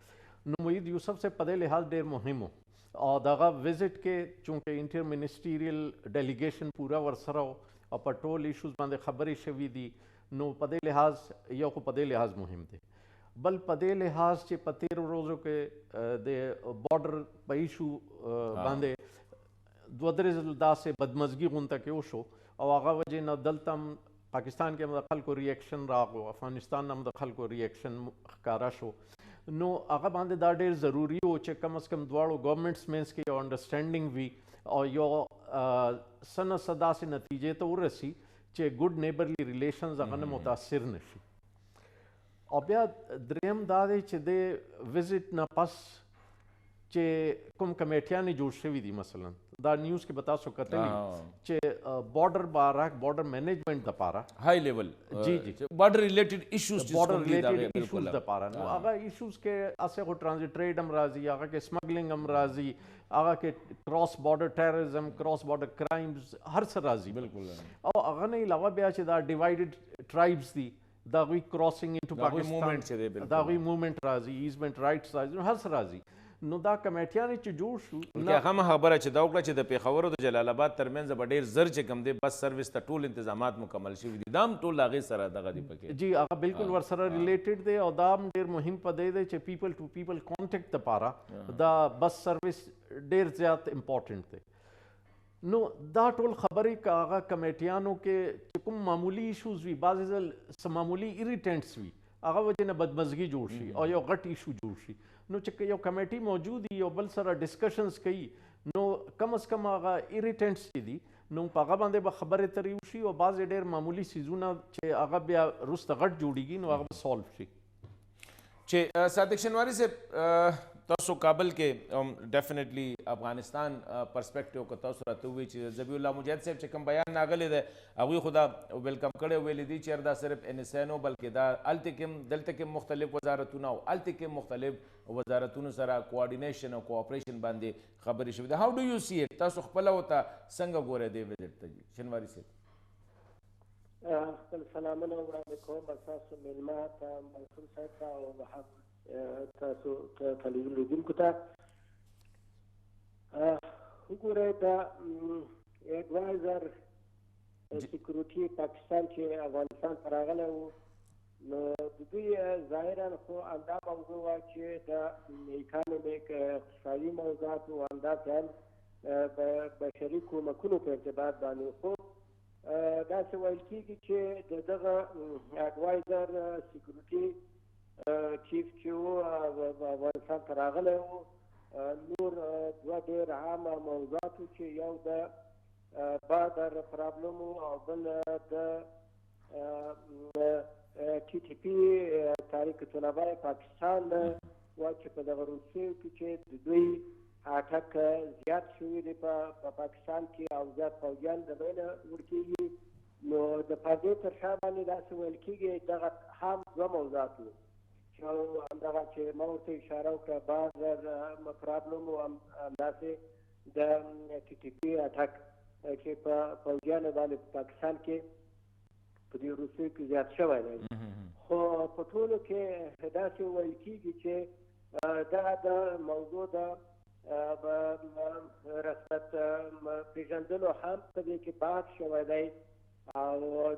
नो मोईद यूसुफ से पदे लिहाज डेर मुहिम हो और दगा विजिट के चूँकि इंटर मिनिस्ट्रियल डेलीगेशन पूरा वर्सरा हो और पेट्रोल इशूज़ बांधे खबरी शवी दी नो पदे लिहाज यो को पदे लिहाज मुहिम दे बल पदे लिहाज चे पतेर रोज़ों के दे बॉर्डर पे इशू बांधे द्वदरे दा से बदमजगी गुन तक शो और आगा वजह न दलतम पाकिस्तान के मदखल को रिएक्शन रागो अफगानिस्तान न मदखल को रिएक्शन कारा शो नो आगा बांधे दा डेर ज़रूरी हो चे कम अज़ कम द्वाड़ो गवर्नमेंट्स में इसकी अंडरस्टैंडिंग भी और यो सन सदा से नतीजे तो रसी चे गुड नेबरली रिलेशंस अगन मुतासिर नशी और ब्या द्रेम दादे चे दे विजिट न पस چې کوم کمیټیانې جوړ شوي دي مثلا دا نیوز کې به تاسو کتلي چې بارډر بارک بارډر مینجمنٹ دپاره هائی لیول جی بارډر ریلیټډ ایشوز بارډر ریلیټډ ایشوز دپاره نو هغه ایشوز کې اسه خو ټرانزیټ ټریډ هم راځي هغه کې سمګلینګ هم راځي هغه کې کراس بارډر ټیرریزم کراس بارډر کرایمز هر څه راځي بالکل او هغه نه علاوه بیا چې دا ډیوایډډ ټرایبز دي دا غوي کراسینګ انټو پاکستان دا غوي موومنت راځي ایزمنت رائټس راځي هر څه راځي نو دا کمیټیانې چې جوړ شو هغه هم خبره چې دا وکړه چې د پیښور او د جلال آباد ترمنځ به ډېر زر چې کم دی بس سروس ته ټول انتظامات مکمل شوي دي دا هم ټول هغې سره دغه دی پکې جی هغه بالکل ورسره ریلیټډ دی او دا هم ډېر مهم په دی دی چې پیپل ټو پیپل کانټیکټ دپاره دا بس سروس ډېر زیات امپورټنټ دی نو دا ټول خبرې که هغه کمیټیانو کې چې کوم معمولي ایشوز وي بعضې ځل څه معمولي ایریټنټس وي هغه وجې نه بدمزګي جوړ شي او یو غټ ایشو جوړ شي نو چې یو کمیټي موجود وي یو بل سره ډسکشنز کوي نو کم از کم هغه ایریټنټس چې دي نو په هغه باندې به خبرې ترې وشي او بعضې ډېر معمولي څیزونه چې هغه بیا وروسته غټ جوړیږي نو هغه به سالو شي چې صادق شنواري صاحب تاسو کابل کې ډیفینیټلی افغانستان پرسپیکټیو که تاسو راته ووایي چې ذبیح الله مجاهد صاحب چې کوم بیان راغلی دی هغوی خو دا ویلکم کړی ویلی دي چې دا صرف NSA نو بلکې دا هلته کې دلته کې مختلف وزارتونه او هلته کې مختلف وزارتونو سره کوارډینیشن او کوآپریشن باندې خبرې شوې ده هاو ډو یو سی اټ تاسو خپله ورته څنګه ګورئ دې وزټ ته شنواري صاحب خپل سلامونه وړاندې کوم ستاسو مېلمه ته منصور صاحب ته او تاسو تلویزیونکو ته وګورئ دا ایډوایزر سکیورټي پاکستان چې افغانستان ته راغلی و نو د دوی ظاهرا خو همدا موضوع وه چې د اکانومیک اقتصادي موضوعات و همداسې بشري کومکونو په ارتباط باندې خو داسې ویل کېږي چې د دغه ایډوایزر سکیورټي چیف چې و افغانستان ته راغلی و نور دوه ډېر عامه موضوعات چې یو د بادر پرابلم او بل د TTP تحریک طلبای پاکستان و چې په دغه روسیې کې چې د دوی اټک زیات شوي دي په پاکستان کې او زیات پوځیان د بینه ورکېږي نو د پردې تر شا باندې داسې ویل کېږي دغه هم دوه موضوعات وو همدغه چې ما ورته اشاره وکړه بعض پرابلم و همداسې د TTP اټک چې په پوځیانو باندې په پاکستان کې په دې روسیې کې زیات شوی دی خو په ټولو کې داسې ویل کېږي چې دا د موضوع د رسمیت پېژندلو هم په دې کې بحث شوی دی او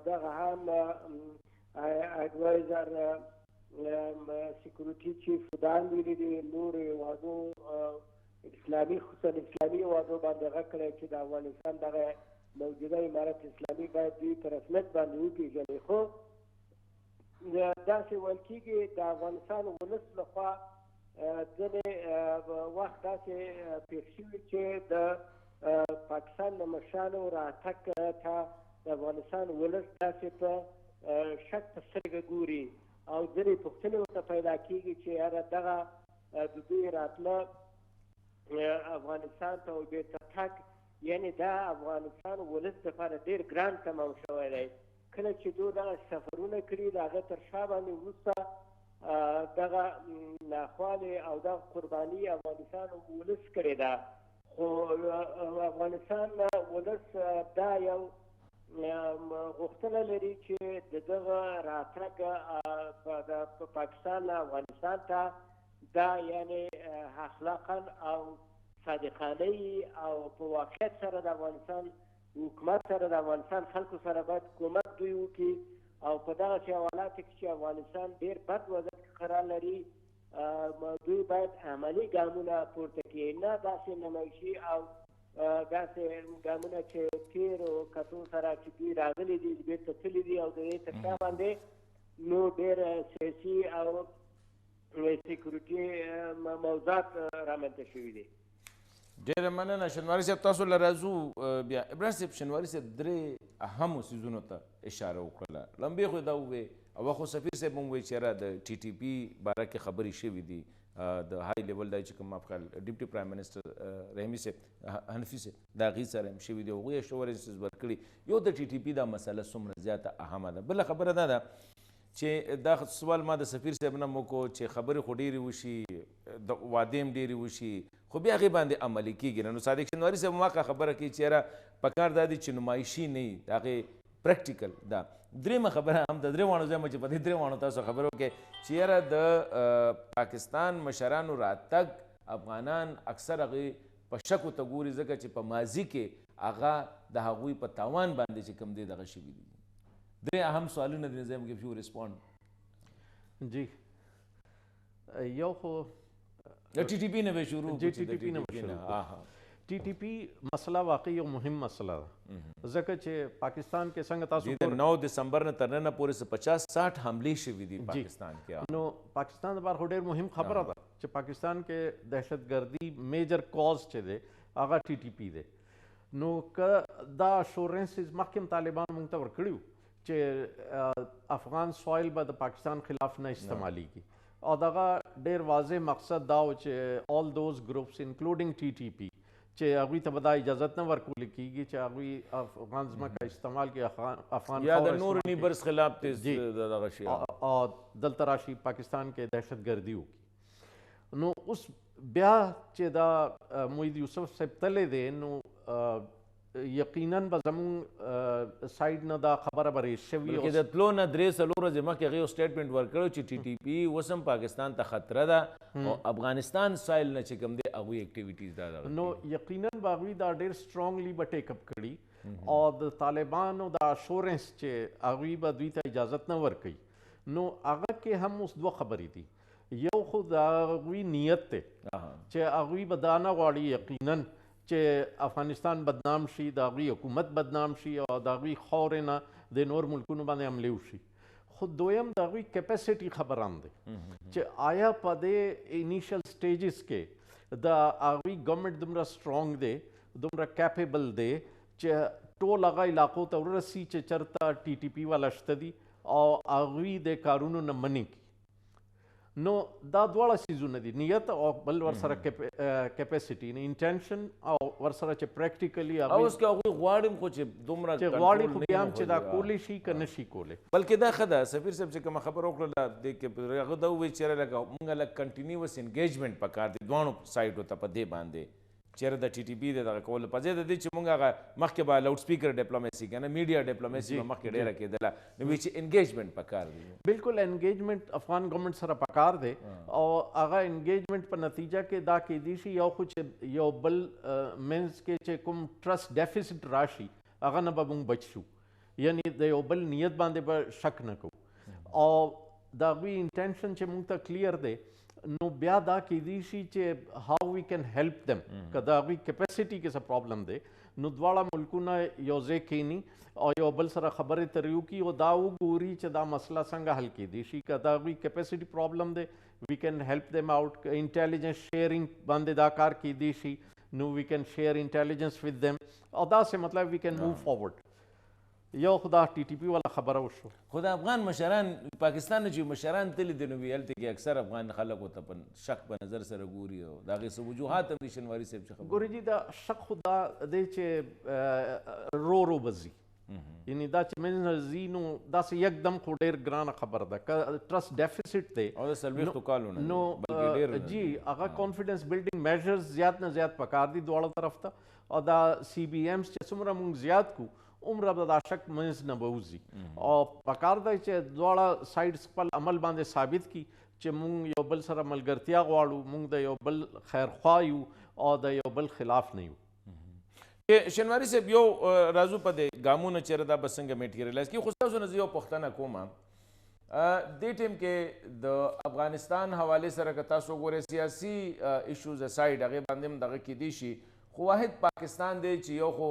دغه هم اډوایزر سکیورټي چیف دا هم ویلي دي نور هېوادو اسلامي خصوصا اسلامي هېوادو باندې غږ کړی چې د افغانستان دغه موجوده امارت اسلامي باید دوی په رسمیت باندې وپېژني خو داسې ویل کېږي د افغانستان ولس لخوا ځینې وخت داسې پېښ شوي چې د پاکستان د مشرانو راتګ ته د افغانستان ولس داسې په شک په سترګه ګوري او ځینې پوښتنې ورته پیدا کېږي چې یاره دغه د دوی راتله افغانستان ته بېرته تګ یعنې دا افغانستان ولس دپاره ډېر ګران تمام شوی دی کله چې دوی دغه سفرونه کړي د هغه تر شا باندې وروسته دغه ناخوالې او دغه قرباني افغانستان ولس کړې ده خو افغانستان ولس دا یو غوښتنه لري چې د دغه راتګ په پاکستان افغانستان ته دا یعنې اخلاقا او صادقانه او په واقعیت سره د افغانستان حکومت سره د افغانستان خلکو سره باید کومک دوی وکړي او په دغسې حالاتو کې چې افغانستان ډېر بد وضعیت کې قرار لري دوی باید عملي ګامونه پورته کړي نه داسې نمایشي او داسې ګامونه چې تېرو کتو سره چې دوی راغلي دي بېرته تللي دي او د دې تر شا باندې نو ډېر سیاسي او سکیورټي موضوعات رامنځته شوي دي ډېره مننه شنواري صاحب تاسو له راځو بیا ابراهیم صاحب شنواري صاحب درې اهمو څیزونو ته اشاره وکړله لمبې خو دا ووې او خو سفیر صاحب هم وویل چې یاره د TTP باره کې خبرې شوي دي د های لیول دی چې کوم افغان ډیپټي پرایم منسټر رحیمي صاحب حنفي صاحب د هغې سره هم شوي دي هغوی یې اشورنسز ورکړي یو د ټي ټي پي دا مسله څومره زیاته اهمه ده. بله خبره دا ده چې دا سوال ما د سفیر صاحب نه وکړو چې خبرې خو ډېرې وشي د وعدې هم ډېرې وشي خو بیا هغې باندې عملي کېږي نه. نو صادق شنواري صاحب ما خبره کوي چې یاره پکار دا دي چې نمایشي نه وي د هغې پریکټیکل ده. درېیمه خبره هم د درې واړو ځای چې په دې درې واړو تاسو خبرې وکړئ چې یاره د پاکستان مشرانو راتګ افغانان اکثر هغې په شکو ته ګوري ځکه چې په ماضي کې هغه د هغوی په تاوان باندې چې کوم دی دغه شوي دي. درې اهم سوالونه دي زه give you respond. جی یو خو د ټي ټي پي نه به شروع جی ټي ټي پي نه به شروع ټي ټي پي مسله واقعي یو مهم مسله ده ځکه چې پاکستان کې څنګه تاسو د 9 دسمبر نه تر ننه پورې 50-60 حملې شوي دي پاکستان کې. نو پاکستان لپاره ډېر مهم خبره ده چې پاکستان کې دهشتګردي میجر کاز چې دی هغه ټي ټي پي دی. نو که دا اشورنسز مخکې طالبان موږ ته ورکړي چې افغان سوایل به د پاکستان خلاف نه استعمالیږي او دغه ډېر واضح مقصد دا و چې all those groups including TTP چې هغوی ته به دا اجازت نه ورکول کېږي چې هغوی افغان ځمکه استعمال کړي افغان یا د نور نیبرز خلاف دغه شي او دلته راشي پاکستان کې دهشتګردي وکړي. نو اوس بیا چې دا محمد یوسف صاحب تللی دی نو یقیناً به زموږ سایډ نه دا خبره به ریز شوي بلکې د تلو نه 3-4 ورځې مخکې هغې یو سټیټمنټ ورکړی چې ټي ټي پي اوس هم پاکستان ته خطره ده او افغانستان سایل نه چې کوم دی هغوی اکټیویټیز دا نو یقیناً به هغوی دا ډېر سټرانګلی به ټیک اپ کړي او د طالبانو د اشورنس چې هغوی به دوی ته اجازت نه ورکوي نو هغه کې هم اوس دوه خبرې دي. یو خو د هغوی نیت دی چې هغوی به دا نه غواړي یقیناً چې افغانستان بدنام شي د هغوی حکومت بدنام شي او د هغوی خاورې نه د نور ملکونو باندې حملې وشي. خو دویم د هغوی کیپیسټي خبر هم دی چې آیا په دې انیشل سټیجز کې د هغوی ګورنمنټ دومره سټرانګ دی دومره کیپیبل دی چې ټول هغه علاقو ته ورسي چې چېرته ټي ټي پي والا شته دي او هغوی د کارونو نه منع کړي. نو دا دواړه څیزونه دي نیت او بل ورسره کیپیسټي نه انټینشن او ورسره چې پریکټیکلی اوس که هغوی غواړي خو چې دومره غواړي خو بیا هم چې دا کولی شي که نه شي کولی. بلکې دا ښه ده سفیر صاحب چې کومه خبره وکړله دې کې هغه دا ووایي چېرې لکه موږ لږ کنټینیوس انګیجمنټ پکار دی دواړو سایډو ته په دې باندې چېرې د ټي ټي پي د دغه کولو په ځای د دې چې موږ هغه مخکې به لاؤډ سپیکر ډیپلوماسي که نه میډیا ډیپلوماسي به مخکې ډېره کېدله نو وایي چې انګیجمنټ پکار دی. بالکل انګیجمنټ افغان ګورنمنټ سره پکار دی او هغه انګیجمنټ په نتیجه کې دا کېدی شي یو خو چې یو بل منځ کې چې کوم ټرسټ ډیفیسټ راشي هغه نه به موږ بچ شو یعنی د یو بل نیت باندې به شک نه کوو او د هغوی انټینشن چې موږ ته کلیر دی نو بیا دا کېدی شي چې هاو وی کین هیلپ دم که د هغوی کیپیسټي کې څه پرابلم دی نو دواړه ملکونه یو ځای کښېني او یو بل سره خبرې ترې وکړي او دا وګوري چې دا مسله څنګه حل کېدی شي که د هغوی کیپیسټي پرابلم دی وی کین هیلپ دم آؤٹ انټیلیجنس شیئرنګ باندې دا کار کېدی شي نو وی کین شیئر انټیلیجنس وذ دم او داسې مطلب وی کین موو فارورډ. یو خدا ټي ټي پي والا خبره وشو خو د افغان مشران پاکستان نه چې مشران تللي دي نو وي هلته کې اکثر افغان خلک ورته په شک په نظر سره ګوري او د هغې څه وجوهات هم دي شنواري صاحب چې خبرې ګورې جي دا شک خو دا دی چې رو به ځي یعنی دا چې منځ ځي نو داسې یکدم خو ډېر ګرانه خبره ده که ټرسټ ډیفیسټ دی او د 40 کالو نه نو جی هغه کانفیډنس بلډینګ میجرز زیات نه زیات پکار دي دواړو طرف ته او دا سی بی ایمز چې څومره موږ زیات کو عمره به دا شک منځ نه به وځي او پکار دی چې دواړه سایډز خپل عمل باندې ثابت کړي چې موږ یو بل سره ملګرتیا غواړو موږ د یو بل خیرخوا یو او د یو بل خلاف نه یو. شنواري صاحب یو راځو په دې ګامونه چېرې دا به څنګه میټیریلایز کړي خو ستاسو نه زه یو پوښتنه کوم دې ټیم کې د افغانستان حوالې سره که تاسو وګورئ سیاسي ایشوز اسایډ هغې باندې هم دغه کېدی شي خو واحد پاکستان دی چې یو خو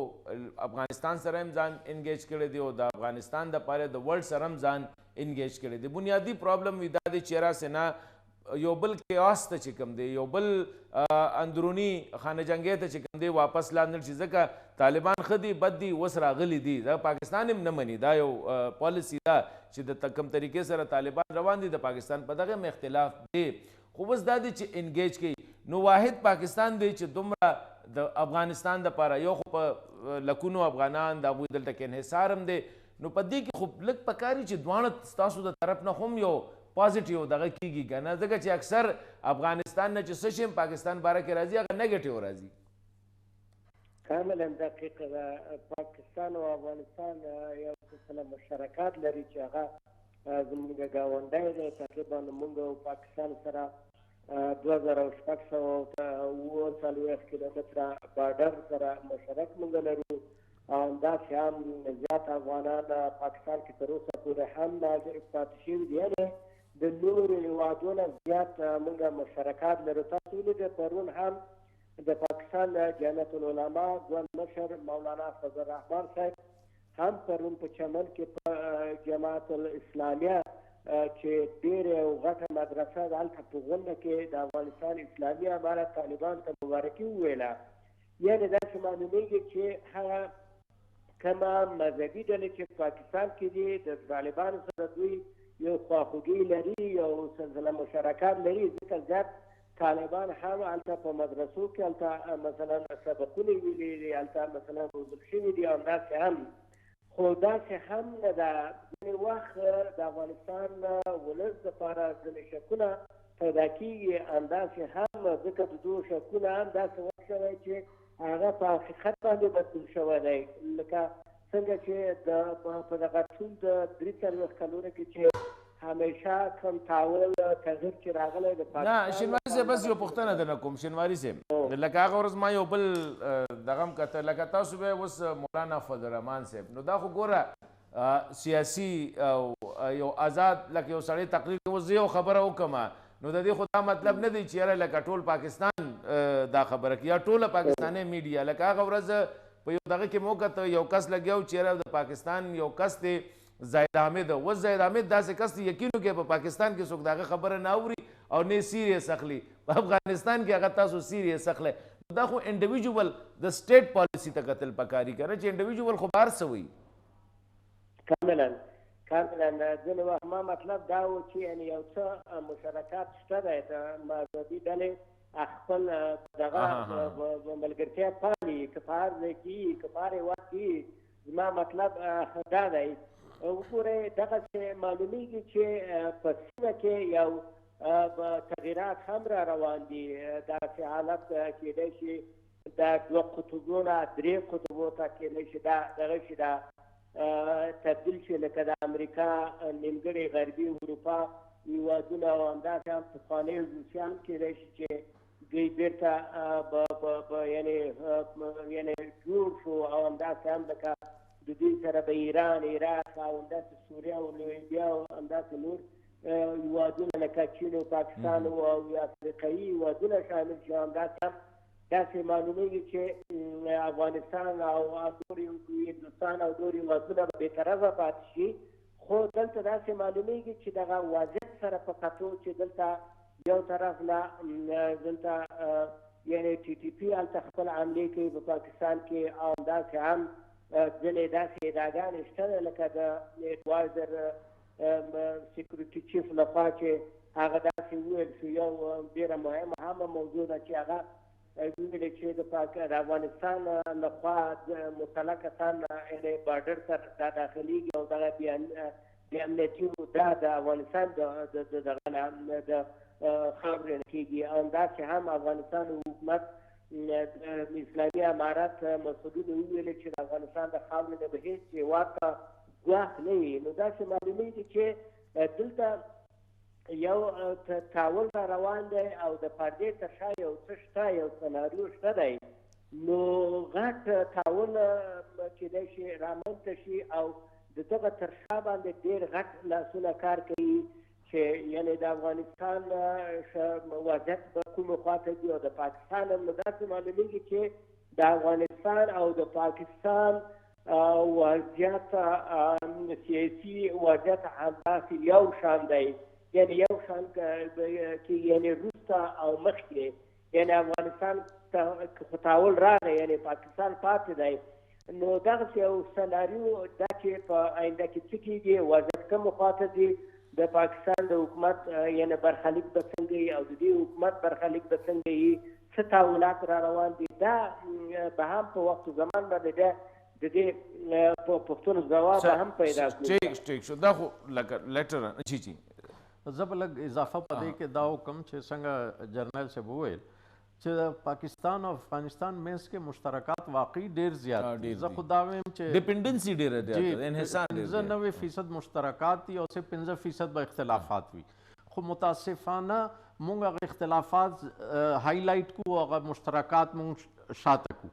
افغانستان سره هم ځان انګیج کړی دی او د افغانستان دپاره د ورلډ سره هم ځان انګیج کړی دی. بنیادي پرابلم وي دا دی چې راسې نه یو بل کیاس ته چې کوم دی یو بل اندرونی خانه جنګۍ ته چې کوم دی واپس لاندل شي ځکه طالبان ښه دي بد دي اوس راغلي دي دا پاکستان هم نه مني دا یو پالیسي ده چې د کوم طریقې سره طالبان روان دي د پاکستان په دغه هم اختلاف دی خو بس دا دی چې انګیج کوي نو واحد پاکستان دی چې دومره د افغانستان دپاره یو خو په لکونو افغانان د هغوی دلته کې انحصار هم دی نو په دې کې خو لږ پکاري چې دواړه ستاسو د طرف نه هم یو پازیټیو دغه کیږي که نه ځکه چې اکثر افغانستان نه چې څه شی پاکستان باره کې راځي هغه نیګیټیو راځي کاملا دقیق ده پاکستان او افغانستان یو څه مشترکات لري چې هغه زموږ ګاونډی دی تقریبا موږ او پاکستان سره 2640 کیلومتره بارډر سره مشترک موږ لرو او همداسې هم زیات افغانان پاکستان کې تر اوسه پورې هم ناظر پاتې شوي دي یعنې د نورو هېوادونو زیات موږ مشترکات لرو تاسو ولیدل پرون هم د پاکستان جامعة العلماء ځوان مشر مولانا فضل الرحمن صاحب هم پرون په چمن کې په جماعت الاسلامیه چې ډېره یو غټه مدرسه ده هلته په غونډه کې د افغانستان اسلامي امارت طالبانو ته مبارکي وویله یعنې داسې معلومیږي چې هغه کومه مذهبي ډلې چې په پاکستان کې دي د طالبانو سره دوی یو خواخوږي لري یو سلسله مشارکات لري ځکه زیات طالبان هم هلته په مدرسو کې هلته مثلا سبقونه ویلي دي هلته مثلا روزل شوي دي همداسې هم خو داسې هم نه ده ځینې وخت د افغانستان ولس دپاره ځینې شکونه پیدا کېږي همداسې هم ځکه د دغو شکونه هم داسې وخت شوی چې هغه په حقیقت باندې بدل شوی دی لکه څنګه چې په دغه ټول د 43 کلونو کې چې همیشه کوم تحول تغییر چې راغلی د نه شینواري صاحب بس یو پوښتنه درنه کوم شینواري صاحب لکه هغه ورځ ما یو بل دغه هم کته لکه تاسو به اوس مولانا فضل الرحمن صاحب نو دا خو ګوره سیاسي او یو آزاد لکه یو سړی تقریر کوي زه یو خبره وکړم نو د دې خو دا مطلب نه دی چې یاره لکه ټول پاکستان دا خبره کوي یا ټوله پاکستاني میډیا لکه هغه ورځ په یو دغه کې مو کته یو کس لګیاو چې یاره د پاکستان یو کس دی زاهد حامد اوس زاهد حامد داسې کس دی یقین وکړئ په پاکستان کې څوک د هغه خبره نه اوري او نه سیریس اخلي په افغانستان کې هغه تاسو سیریس اخلی دا خو انډیویژول د سټیټ پالیسي ته کتل پکاري که نه چې انډیویژول خو بهر څه وي کاملا ځینې وخت ما مطلب دا و چې یعنې یو څه مشارکات شته دی د مذهبي ډلې خپل دغه ملګرتیا پالي که په هر ځای کې که په هر هېواد کې زما مطلب دا دی وګورئ دغسې معلومیږي چې په سیمه کې یو تغییرات هم را روان دي داسې حالت کېدی شي دا 2 قطبونه 3 قطبو ته کېدی شي دا دغه شي دا تبدیل شي لکه د امریکا نیمګړې غربي اروپا هېوادونه او همداسې هم پخواني روسیه هم کېدی شي چې دوی بېرته یعنې جوړ شو او همداسې هم لکه د دوی سره به ایران عراق او همداسې سوریه او لیبیا او همداسې نور هېوادونه لکه چین او پاکستان او افریقایي هېوادونه شامل شي همداسې هم داسې معلومیږي چې افغانستان او نور هندوستان او نور هېوادونه به بېطرفه پاتې شي خو دلته داسې معلومیږي چې دغه وضعیت سره په کتو چې دلته یو طرف نه دلته یعنې ټي ټي پي هلته خپل حملې کوي په پاکستان کې او همداسې هم ځینې داسې ادعاګانې شته ده لکه د ایډوایزر سیکورټي چیف لخوا چې هغه داسې وویل شو یو ډېره مهمه هامه موضوع ده چې هغه ویلې چې د افغانستان لخوا مطلقه یعنې بارډر ته داخلیږي او دغه بې امنیتي دا د افغانستان د دغه نه د خاورې نه کېږي او همداسې هم افغانستان حکومت اسلامي امارت مسؤلینو وویلې چې د افغانستان د خاورې نه به هېڅ هېواد ته ګواښ نه وي نو داسې معلومیږي چې دلته یو تاول را روان دی او د پردې تر شا یو څه شته یو سناریو شته دی نو غټ تاول کېدی شي رامنځته شي او د دغه تر شا باندې ډېر غټ لاسونه کار کوي چې یعنې د افغانستان وضعیت به کومې خواته دي او د پاکستان هم نو داسې معلومیږي چې د افغانستان او د پاکستان وضعیت سیاسي وضعیت همداسې یو شان دی یعنی یو شان کې یعنی روسته او مخکې یعنی افغانستان ته تحول راغی یعنی پاکستان پاتې دی نو دغسې یو سناریو دا چې په آینده کې څه کېږي وضعیت کومو خواته ځي د پاکستان د حکومت یعنی برخلیک به څنګه وي او د دې حکومت برخلیک به څنګه وي څه تحولات را روان دي دا به هم په وخت و زمان باندې د دې پوښتنو ځواب هم پیدا کړو. ټیک شو دا خو لکه لیټر جی جی زه به لږ اضافه په دې کې دا وکړم چې څنګه جرنیل صاحب وویل چې پاکستان او افغانستان منځ کې مشترکات واقعي ډېر زیات دي. زه خو دا وایم چې ډیپینډنسي ډېره ده انحصار ډېر 90% مشترکات دي او صرف 15% به اختلافات وي خو متاسفانه مونږ هغه اختلافات هایلایټ کو هغه مشترکات مونږ شاته کو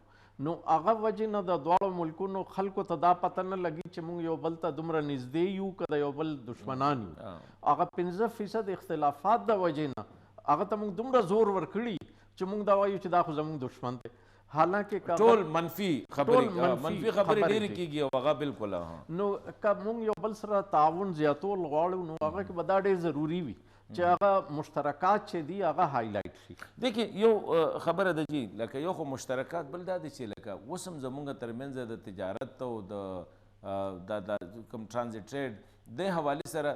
نو هغه وجه نه د دواړو ملکونو خلکو ته دا پته نه لګي چې مونږ یو بل ته دومره نږدې یو که د یو بل دشمنان یو هغه 15% اختلافات د وجې نه هغه ته مونږ دومره زور ورکړي چې مونږ دا وایو چې دا خو زمونږ دشمن دی حالانکه ټول منفي خبرې ډېرې کېږي او هغه بالکل نو که مونږ یو بل سره تعاون زیاتول غواړو نو هغه کې به دا ډېر ضروري وي چې هغه مشترکات چې دي هغه هایلایټ شي. دیکھئ یو خبره ده جی لکه یو خو مشترکات بل دا دی چې لکه اوس هم زمونږ ترمنځ د تجارت او د کوم ټرانزیټ ټریډ د حوالې سره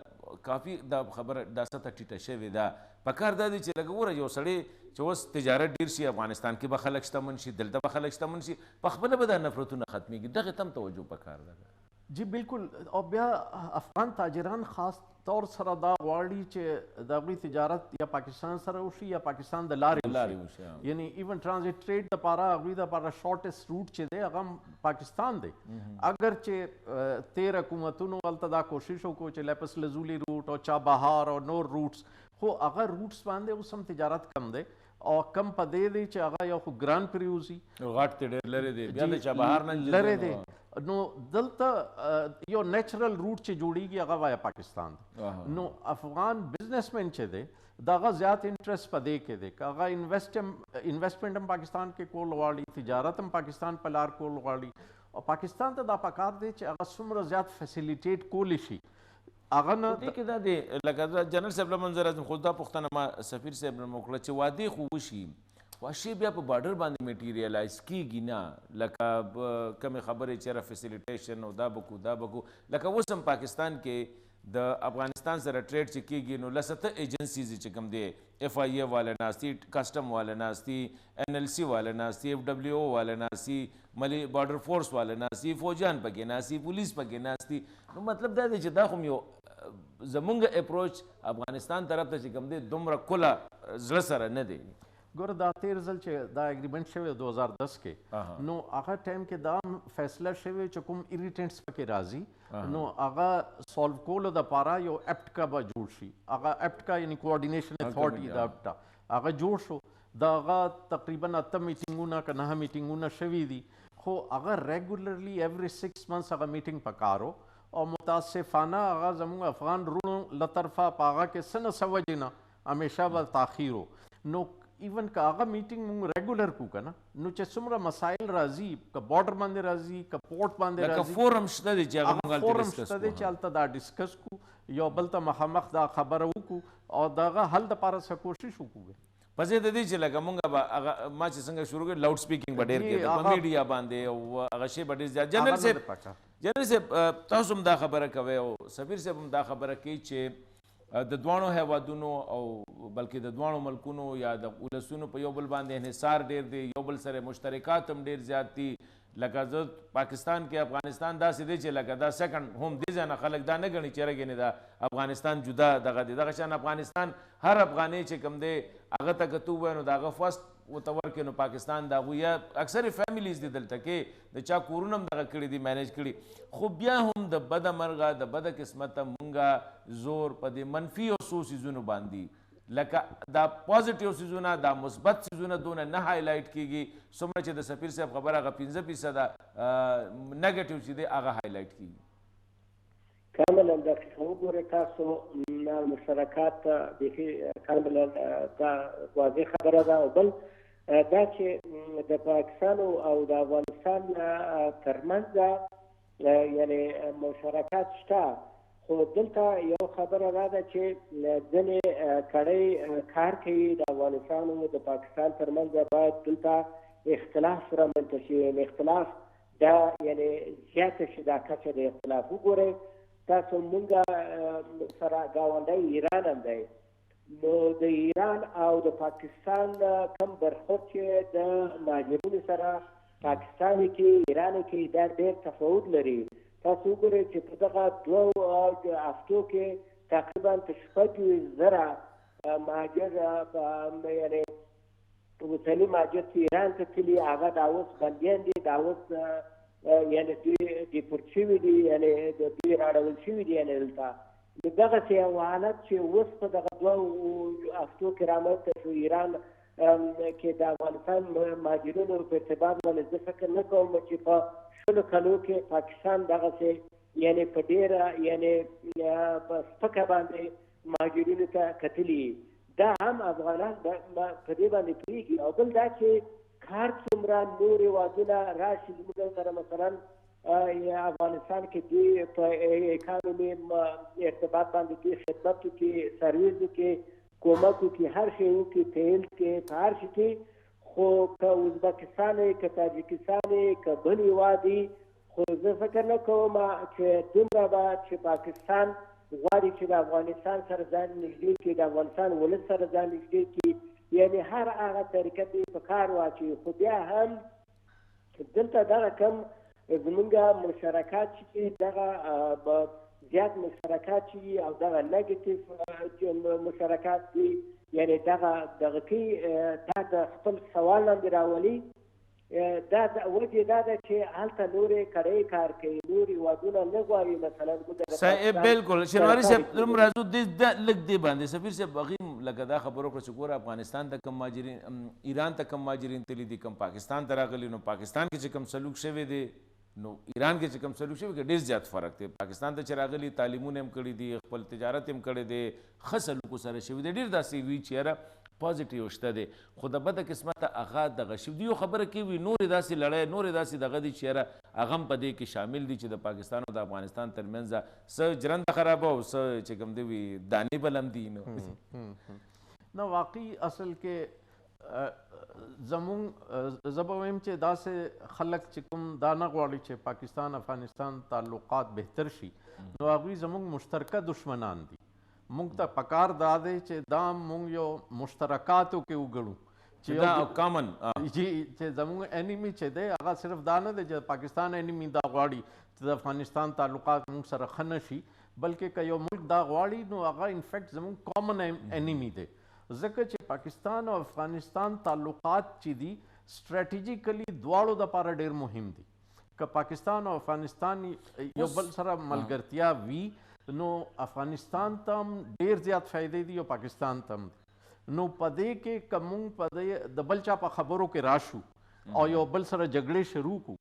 کافي دا خبره دا سطح ټیټه شوې ده پکار دا دی چې لکه ګوره یو سړی چې اوس تجارت ډېر شي افغانستان کې به خلک شتمن شي دلته به خلک شتمن شي پخپله به دا نفرتونه ختمېږي دغې ته هم توجه پکار ده. جی بالکل او بیا افغان تاجران خاص طور سره دا غواړي چې د هغوی تجارت یا پاکستان سره وشي یا پاکستان د لارې وشي یعنی ایون ټرانزیټ ټریډ دپاره هغوی دپاره شارټیسټ روټ چې دی هغه پاکستان دی اگر چې تیر حکومتونو هلته دا کوشش وکړو چې لیپس لزولي روټ او چابهار او نور روټس خو هغه روټس باندې اوس هم تجارت کم دی او کم په دې دی چې هغه یو خو ګران پریوزي غټ ته ډېر لرې دی بیا د چابهار نه لرې دی نو دلته یو نیچرل روټ چې جوړیږي هغه وایا پاکستان دی نو افغان بزنسمین چې دی د هغه زیات انټرسټ په دې کې دی که هغه انویسټمنټ هم پاکستان کې کول غواړي تجارت هم پاکستان په لار کول غواړي او پاکستان ته دا پکار دی چې هغه څومره زیات فیسیلیټیټ کولی شي هغه نه دې کې دا دی لکه جنرال صاحب له منظر اعظم خو دا پوښتنه ما سفیر صاحب نه وکړه چې وعدې خو وشي واشي بیا په بارډر باندې میټیریالایز کیږي نه لکه کمې خبرې چېرې فیسیلیټیشن او دا بکو لکه اوس هم پاکستان کې د افغانستان سره ټریډ چې کیږي نو لسته ایجنسیز چې کوم دی اف آئی اے والا ناستی کسٹم والا ناستی این ایل سی والا ناستی ایف ڈبلیو او والا ناستی ملی بارډر فورس والا ناستی فوجان پکې ناستی پولیس پکې ناستی نو مطلب دا دی چې دا خو یو زمونږ اپروچ افغانستان طرف ته چې کوم دی دومره کله زړه سره نه دی. ګوره دا تیر ځل چې دا اګریمنټ شوی 2010 کې نو هغه ټایم کې دا فیصله شوی چې کوم اریټنټس پکې راځي نو هغه سالو کولو دپاره یو اپټکا به جوړ شي هغه اپټکا یعنی کوارډینیشن اتھارټي د اپټا هغه جوړ شو د هغه تقریبا 8 میټینګونه که 9 میټینګونه شوي دي خو هغه ریګولرلی ایوری 6 منثس هغه میټینګ پکارو او متاسفانه هغه زموږ افغان وروڼو له طرفه په هغه کې څه نه څه وجې نه همیشه به تاخیر و نو ایون که هغه میټینګ موږ ریګولر کو که نه نو چې څومره مسایل راځي که بارډر باندې راځي که پورټ باندې راځي فورم شته دی چې هغه فورم شته دی چې هلته دا ډسکس کو یو بل ته مخامخ دا خبره وکړو او د هغه حل دپاره څه کوشش وکړو پسې د دې چې لکه مونږ به هغه ما چې څنګه شروع کړو لاؤډ سپیکینګ به ډېر کېده په میډیا باندې او هغه شی به ډېر زیات جنرال صاحب تاسو هم دا خبره کوئ او سفیر صاحب هم دا خبره کوي چې د دواړو هیوادونو او بلکې د دواړو ملکونو یا د ولسونو په یو بل باندې انحصار ډېر دی یو بل سره مشترکات هم ډېر زیات دي لکه زه پاکستان کې افغانستان داسې دی چې لکه دا سیکنډ هم دې ځای نه خلک دا نه ګڼي چې رګنې دا افغانستان جدا دغه دی دغه شان افغانستان هر افغانۍ چې کوم دی هغه ته که تو ووایې نو د هغه فرسټ ورته ورکړې نو پاکستان د هغوی یا اکثرې فیملیز دي دلته کې د چا کورونه هم دغه کړي دي مینیج کړي خو بیا هم د بده مرغه د بده قسمته مونږه زور په دې منفي او څو څیزونو باندې لکه دا پازیټیو څیزونه دا مثبت څیزونه دونه نه هایلایټ کیږي څومره چې د سفیر صاحب خبره هغه 15% نیګیټیو چې دی هغه هایلایټ کیږي. کاملا دقیق وګورئ تاسو مشترکات بیخي کاملا دا واضح خبره ده او بل دا چې د پاکستان او د افغانستان ترمنځ یعنی مشترکات شته خو دلته یو خبره دا ده چې ځینې کړۍ کار کوي د افغانستان او د پاکستان ترمنځ باید دلته اختلاف رامنځته شي. اختلاف دا یعنې زیاته شي دا کچه د اختلاف. وګورئ تاسو مونږ سره ګاونډی ایران هم دی، نو د ایران او د پاکستان کم برخورد چې د مهاجرینو سره پاکستان کې ایران کې دا ډېر تفاوت لري. تاسو وګورئ چې په دغه دوه هفتو کې تقریبا 6,000 مهاجر یعنې وطني مهاجر چې ایران ته تللي هغه دا اوس بندیان دي، دا اوس یعنې دوی ډیپورټ شوي دي، یعنې دوی راړول شوي دي یعنې دلته. نو دغسې یو حالت چې اوس په دغه دوه هفتو کې رامنځته شو ایران کې د افغانستان مهاجرینو په اعتبار باندې زه فکر نه کوم چې په 20 کلو کې پاکستان دغسې یعنې په ډېره یعنې په سپکه باندې مهاجرینو ته کتلي. دا هم افغانان په دې باندې پوهېږي. او بل دا چې کار څومره نور هېوادونه راشي زموږ سره مثلا افغانستان کې دوی په اکانومي ارتباط باندې دوی خدمت وکړي، سروس وکړي، کومک وکړي، هر شی وکړي، تیل کې په هر شي کې. خو که ازبکستان وي که تاجکستان وي که بل هېواد وي، خو زه فکر نه کوم چې دومره به چې پاکستان غواړي چې د افغانستان سره ځان نږدې کړي، د افغانستان ولس سره ځان نږدې کړي، یعنې هر هغه طریقه دوی په کار واچوي. خو بیا هم دلته دغه کم زمونږ مشارکات چې دغه زیات مشارکات چې او دغه نیګیټیو مشارکات دي، یعنې دغه کې دا د خپل سوال لاندې راولي. دا وجه دا ده چې هلته نورې کړۍ کار کوي، نور هېوادونه نه غواړي مثلا صحیح بالکل. شینواري صاحب دومره راځو لږ دې باندې سفیر صاحب هغې لکه دا خبره وکړه چې ګوره افغانستان ته کم مهاجرین، ایران ته کم مهاجرین تللي دي، کم پاکستان ته راغلي، نو پاکستان کې چې کم سلوک شوی دی نو ایران کې چې کم سلوک شوی کې ډېر زیات فرق دی. پاکستان ته چې راغلي تالیمونه هم کړي دي، خپل تجارت هم کړی دی، ښه سلوکو سره شوي دی، ډېر داسې وي چې یاره پازیټیو شته دی. خو د بده قسمته هغه دغه شوي دي. یو خبره کې وي نورې داسې لړۍ، نورې داسې دغه دي چې یاره هغه هم په دې کې شامل دي چې د پاکستان او د افغانستان ترمنځ څه جرنده خرابه او څه چې کوم دی وي دانې بل هم دي. نو واقعي اصل کې زمون زه به وایم چې داسې خلک چې کوم دا نه غواړي چې پاکستان افغانستان تعلقات بهتر شي، نو هغوی زمونږ مشترکه دشمنان دي. مونږ ته پکار دا دی چې دا مونږ یو مشترکاتو کې وګڼو چې کامن جی چې زمونږ انیمي چې دی هغه صرف دا نه دی چې پاکستان انیمي دا غواړي چې د افغانستان تعلقات مونږ سره ښه نه شي، بلکې که یو ملک دا غواړي نو هغه انفیکټ زمونږ کامن انیمي دی. ځکه چې پاکستان او افغانستان تعلقات چې دي سټریټیجیکلی دواړو دپاره ډېر مهم دي. که پاکستان او افغانستان یو بل سره ملګرتیا وي نو افغانستان ته هم ډېر زیات فایدې دي او پاکستان ته هم دي. نو په دې کې که مونږ په دې د بل چا په خبرو کې راشو او یو بل سره جګړې شروع کړو،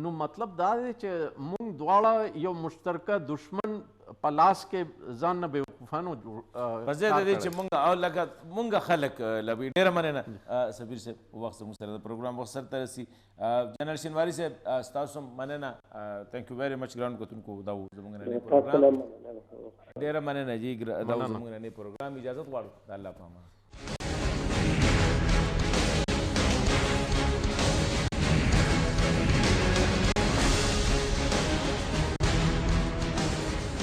نو مطلب دا دی چې مونږ دواړه یو مشترکه دشمن په لاس کې ځان نه بیوقوفانو په ځای د دې چې مونږ او لکه مونږ خلک لوي. ډېره مننه سفیر صاحب، وخت زموږ سره د پروګرام وخت سرته رسي. جنرال شینواري صاحب ستاسو هم مننه. تھینک یو ویری مچ ګران کتونکو دا و زموږ نننی پروګرام. ډېره مننه جی دا و زموږ نننی پروګرام. اجازت غواړو د الله په امان.